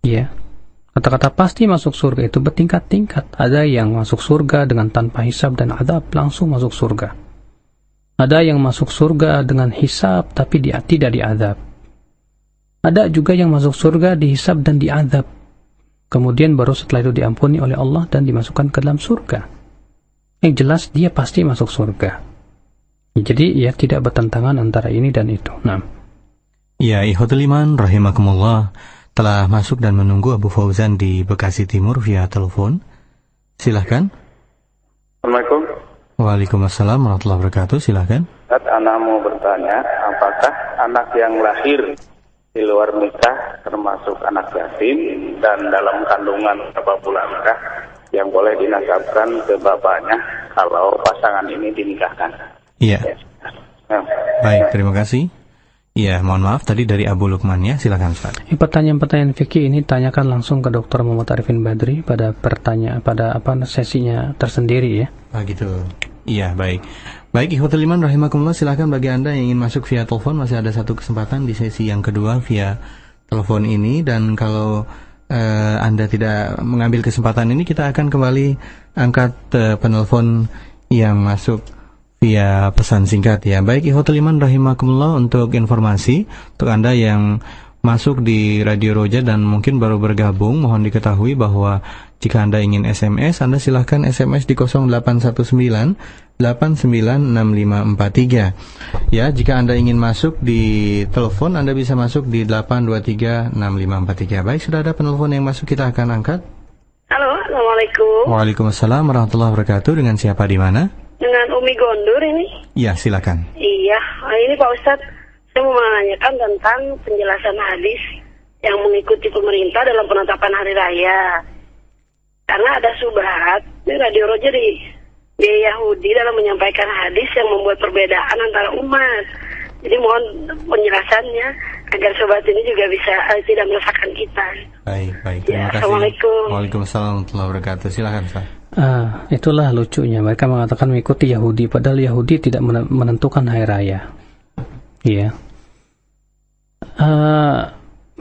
Iya. Kata-kata pasti masuk surga itu bertingkat-tingkat. Ada yang masuk surga dengan tanpa hisab dan azab, langsung masuk surga. Ada yang masuk surga dengan hisab tapi tidak diazab. Ada juga yang masuk surga dihisab dan diazab. Kemudian baru setelah itu diampuni oleh Allah dan dimasukkan ke dalam surga. Yang jelas dia pasti masuk surga. Jadi ya tidak bertentangan antara ini dan itu. Nah. Ya, ikhwatul iman rahimakumullah, telah masuk dan menunggu Abu Fauzan di Bekasi Timur via telepon. Silahkan. Assalamualaikum. Waalaikumsalam warahmatullahi wabarakatuh. Silahkan. Anak mau bertanya, apakah anak yang lahir di luar nikah termasuk anak yatim, dan dalam kandungan berapa bulankah yang boleh dinasabkan ke bapaknya kalau pasangan ini dinikahkan? Iya. Ya. Baik, terima kasih. Iya, mohon maaf tadi dari Abu Lukman ya. Silakan Ustaz. Pertanyaan-pertanyaan fikih ini tanyakan langsung ke Dr. Muhammad Arifin Badri pada sesinya tersendiri ya. Gitu. Iya, baik. Baik, ikhwatul iman rahimakumullah, silakan bagi Anda yang ingin masuk via telepon, masih ada satu kesempatan di sesi yang kedua via telepon ini, dan kalau Anda tidak mengambil kesempatan ini, kita akan kembali angkat penelpon yang masuk via pesan singkat ya. Baik, ikhwatul iman rahimakumullah, untuk informasi untuk Anda yang masuk di Radio Roja dan mungkin baru bergabung, mohon diketahui bahwa jika Anda ingin SMS, Anda silahkan SMS di 0819896543. Ya, jika Anda ingin masuk di telepon, Anda bisa masuk di 8236543. Baik, sudah ada penelpon yang masuk, kita akan angkat. Halo, Assalamualaikum. Waalaikumsalam warahmatullahi wabarakatuh. Dengan siapa di mana? Dengan Umi Gondur ini. Ya, silakan. Iya, ini Pak Ustadz, saya mau menanyakan tentang penjelasan hadis yang mengikuti pemerintah dalam penetapan hari raya. Karena ada subhat di Radio Roja di Yahudi dalam menyampaikan hadis yang membuat perbedaan antara umat. Jadi mohon penjelasannya agar sobat ini juga bisa tidak meresahkan kita. Baik. Ya, Terima kasih. Assalamualaikum. Waalaikumsalam warahmatullahi wabarakatuh. Silakan Ustaz. Itulah lucunya, mereka mengatakan mengikuti Yahudi, padahal Yahudi tidak menentukan hari raya. Iya.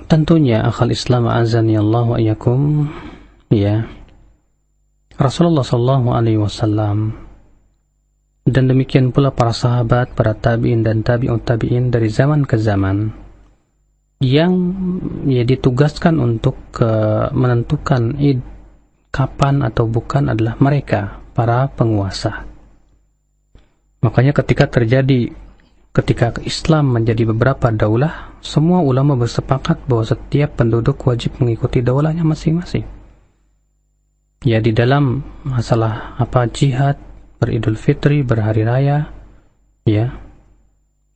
Tentunya akhal Islam azani Allah wa iyyakum, ya. Rasulullah sallallahu alaihi wasallam dan demikian pula para sahabat, para tabi'in dan tabi'ut tabi'in dari zaman ke zaman yang ya ditugaskan untuk menentukan id kapan atau bukan adalah mereka, para penguasa. Makanya ketika Islam menjadi beberapa daulah, semua ulama bersepakat bahwa setiap penduduk wajib mengikuti daulahnya masing-masing. Ya, di dalam masalah jihad, beridul fitri, berhari raya, ya,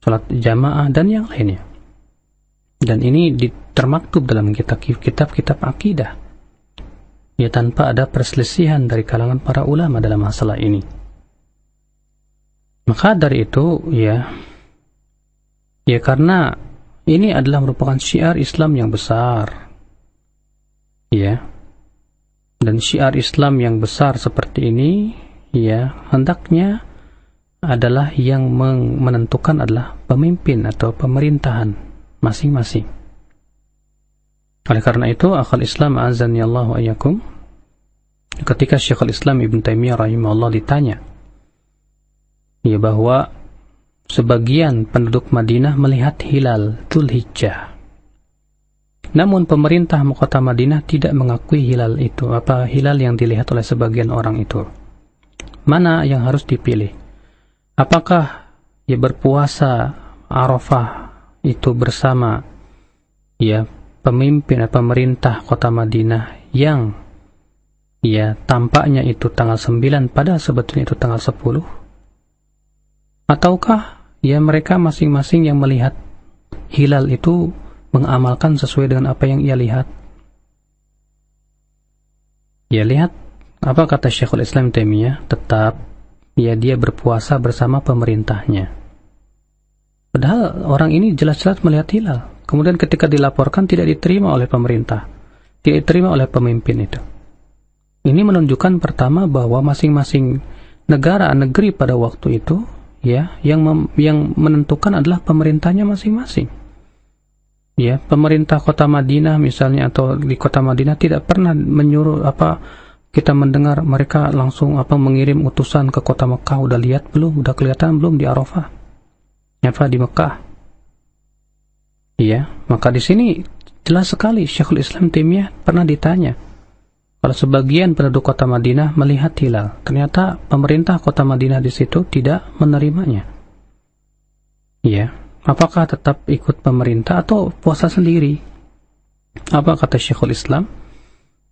salat jamaah dan yang lainnya. Dan ini termaktub dalam kitab-kitab akidah, ya, tanpa ada perselisihan dari kalangan para ulama dalam masalah ini. Maka dari itu, ya karena ini adalah merupakan syiar Islam yang besar, ya, dan syiar Islam yang besar seperti ini, ya, hendaknya adalah yang menentukan adalah pemimpin atau pemerintahan masing-masing. Oleh karena itu, akhal Islam azani Allah wa iyyakum, ketika Syekhul Islam Ibn Taimiyah rahimahullah ditanya, ya, bahwa sebagian penduduk Madinah melihat hilal Dzulhijjah, namun pemerintah kota Madinah tidak mengakui hilal itu, hilal yang dilihat oleh sebagian orang itu. Mana yang harus dipilih? Apakah ya berpuasa Arafah itu bersama, ya, pemimpin atau pemerintah kota Madinah yang, ya, tampaknya itu tanggal 9 padahal sebetulnya itu tanggal 10? Ataukah, ya, mereka masing-masing yang melihat hilal itu mengamalkan sesuai dengan apa yang ia lihat? Ya, lihat apa kata Syekhul Islam Taimiyah, tetap, ya, dia berpuasa bersama pemerintahnya. Padahal orang ini jelas-jelas melihat hilal, kemudian ketika dilaporkan tidak diterima oleh pemerintah, tidak diterima oleh pemimpin itu. Ini menunjukkan pertama bahwa masing-masing negeri pada waktu itu, ya, yang menentukan adalah pemerintahnya masing-masing. Ya, pemerintah kota Madinah misalnya, atau di kota Madinah tidak pernah menyuruh kita mendengar mereka langsung mengirim utusan ke kota Mekah, udah lihat belum, udah kelihatan belum di Arafah, di Mekah. Iya, maka di sini jelas sekali Syekhul Islam Taimiyah pernah ditanya, kalau sebagian penduduk kota Madinah melihat hilal, ternyata pemerintah kota Madinah di situ tidak menerimanya. Iya, apakah tetap ikut pemerintah atau puasa sendiri? Apa kata Syekhul Islam?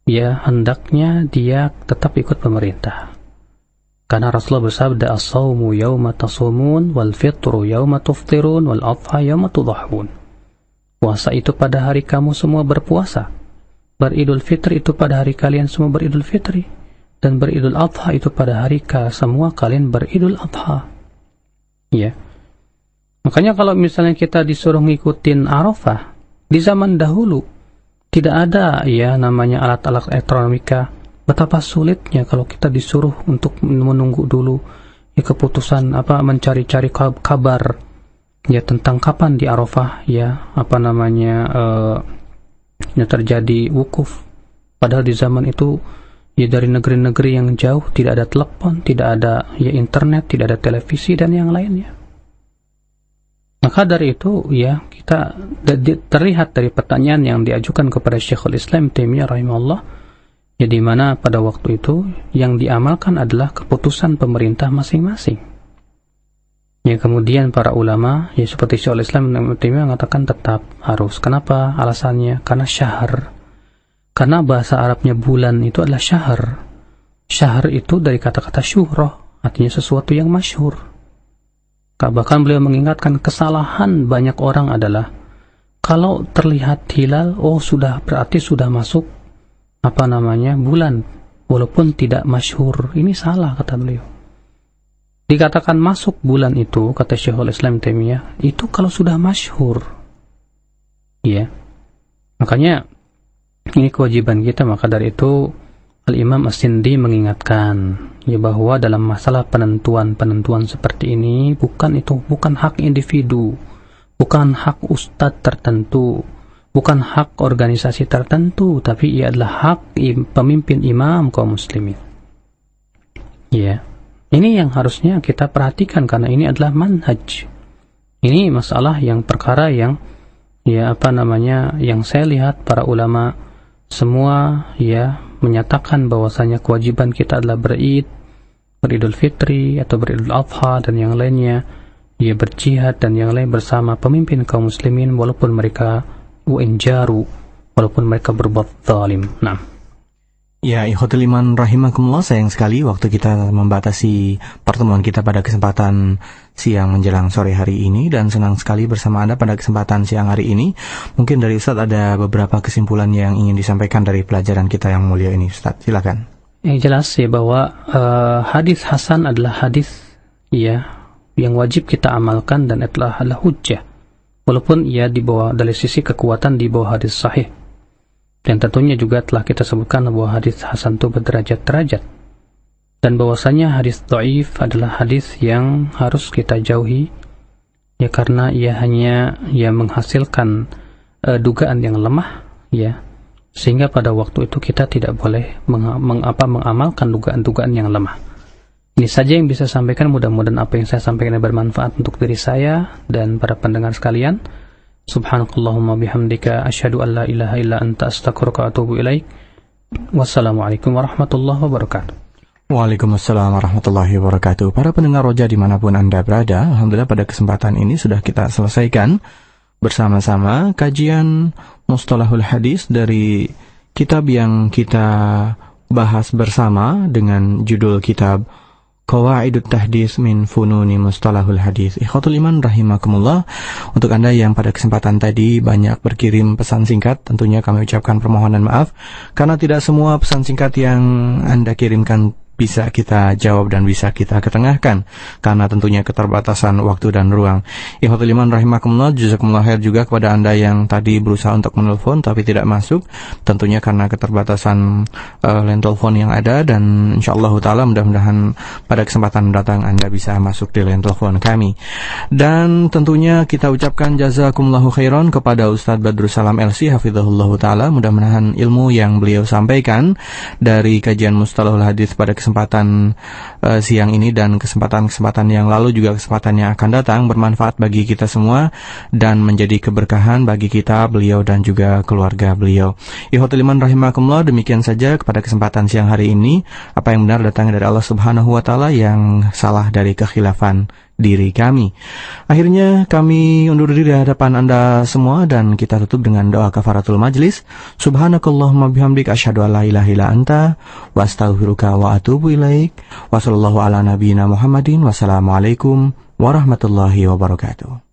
Ya, hendaknya dia tetap ikut pemerintah. Karena Rasulullah bersabda, as-sawmu yawma tasumun, wal fitru yawma tuftirun, wal adha yawma tudahun. Puasa itu pada hari kamu semua berpuasa. Beridul fitri itu pada hari kalian semua beridul fitri. Dan beridul adha itu pada hari semua kalian beridul adha. Ya. Makanya kalau misalnya kita disuruh ngikutin Arafah, di zaman dahulu tidak ada, ya, namanya alat-alat elektronika. Betapa sulitnya kalau kita disuruh untuk menunggu dulu, ya, keputusan mencari-cari kabar, ya, tentang kapan di Arafah, ya, ya, terjadi wukuf. Padahal di zaman itu, ya, dari negeri-negeri yang jauh tidak ada telepon, tidak ada, ya, internet, tidak ada televisi dan yang lainnya. Maka dari itu, ya, kita terlihat dari pertanyaan yang diajukan kepada Syekhul Islam Taimiyah rahimahullah, ya, di mana pada waktu itu yang diamalkan adalah keputusan pemerintah masing-masing. Ya, kemudian para ulama, ya, seperti Syekhul Islam Taimiyah mengatakan tetap harus. Kenapa? Alasannya karena syahr. Karena bahasa Arabnya bulan itu adalah syahr. Syahr itu dari kata-kata syuhrah, artinya sesuatu yang masyhur. Bahkan beliau mengingatkan kesalahan banyak orang adalah kalau terlihat hilal, sudah berarti sudah masuk bulan, walaupun tidak masyhur. Ini salah, kata beliau. Dikatakan masuk bulan itu, kata Syekhul Islam Taimiyah, itu kalau sudah masyhur. Ya. Makanya ini kewajiban kita. Maka dari itu Al-Imam As-Sindi mengingatkan, ya, bahwa dalam masalah penentuan seperti ini bukan hak individu, bukan hak ustadz tertentu, bukan hak organisasi tertentu, tapi ia adalah hak pemimpin imam kaum muslimin. Ya, ini yang harusnya kita perhatikan karena ini adalah manhaj. Ini masalah perkara yang, ya, yang saya lihat para ulama semua, ya, menyatakan bahwasanya kewajiban kita adalah beridul fitri atau beridul adha dan yang lainnya, ya, berjihad dan yang lain bersama pemimpin kaum muslimin walaupun mereka walaupun mereka berbuat zalim. Nah, Ya, ikhwatul iman rahimakumullah, sayang sekali waktu kita membatasi pertemuan kita pada kesempatan siang menjelang sore hari ini, dan senang sekali bersama Anda pada kesempatan siang hari ini. Mungkin dari Ustadz ada beberapa kesimpulan yang ingin disampaikan dari pelajaran kita yang mulia ini, Ustadz, silakan. Yang jelas ya bahwa hadis hasan adalah hadis ya yang wajib kita amalkan dan adalah hujjah, walaupun ia di bawah dari sisi kekuatan di bawah hadis sahih. Dan tentunya juga telah kita sebutkan bahwa hadis hasan itu berderajat-derajat, dan bahwasanya hadis dhaif adalah hadis yang harus kita jauhi ya, karena ia hanya menghasilkan dugaan yang lemah ya, sehingga pada waktu itu kita tidak boleh mengamalkan dugaan-dugaan yang lemah. Ini saja yang bisa saya sampaikan. Mudah-mudahan apa yang saya sampaikan bermanfaat untuk diri saya dan para pendengar sekalian. Subhanakallahumma bihamdika asyhadu an la ilaha illa anta astaghfiruka wa atubu ilaik. Wassalamualaikum warahmatullahi wabarakatuh. Waalaikumsalam warahmatullahi wabarakatuh. Para pendengar Roja dimanapun Anda berada, alhamdulillah pada kesempatan ini sudah kita selesaikan bersama-sama kajian Mustalahul Hadis dari kitab yang kita bahas bersama dengan judul kitab Qawaidut Tahdits min Fununi Mustalahul Hadis. Ikhwatul iman rahimakumullah, untuk Anda yang pada kesempatan tadi banyak berkirim pesan singkat, tentunya kami ucapkan permohonan maaf karena tidak semua pesan singkat yang Anda kirimkan bisa kita jawab dan bisa kita ketengahkan karena tentunya keterbatasan waktu dan ruang. Ikhwatul iman rahimakumullah, jazakumullah khair juga kepada Anda yang tadi berusaha untuk menelpon tapi tidak masuk, tentunya karena keterbatasan line telepon yang ada, dan insyaallah taala mudah-mudahan pada kesempatan mendatang Anda bisa masuk di line telepon kami. Dan tentunya kita ucapkan jazakumullahu khairan kepada Ustaz Badrussalam LC hafizahullah taala, mudah-mudahan ilmu yang beliau sampaikan dari kajian Mustalahul Hadis pada kesempatan siang ini dan kesempatan-kesempatan yang lalu juga kesempatan yang akan datang bermanfaat bagi kita semua dan menjadi keberkahan bagi kita, beliau dan juga keluarga beliau. Ikhwatul iman rahimakumullah, demikian saja kepada kesempatan siang hari ini. Apa yang benar datang dari Allah Subhanahu wa taala, yang salah dari kekhilafan diri kami. Akhirnya kami undur diri di hadapan Anda semua dan kita tutup dengan doa kafaratul majlis. Subhanakallahumma bihamdika asyhadu an la ilaha illa anta wa astaghfiruka wa atubu ilaik. Wa sallallahu ala nabiyyina Muhammadin. Wassalamualaikum warahmatullahi wabarakatuh.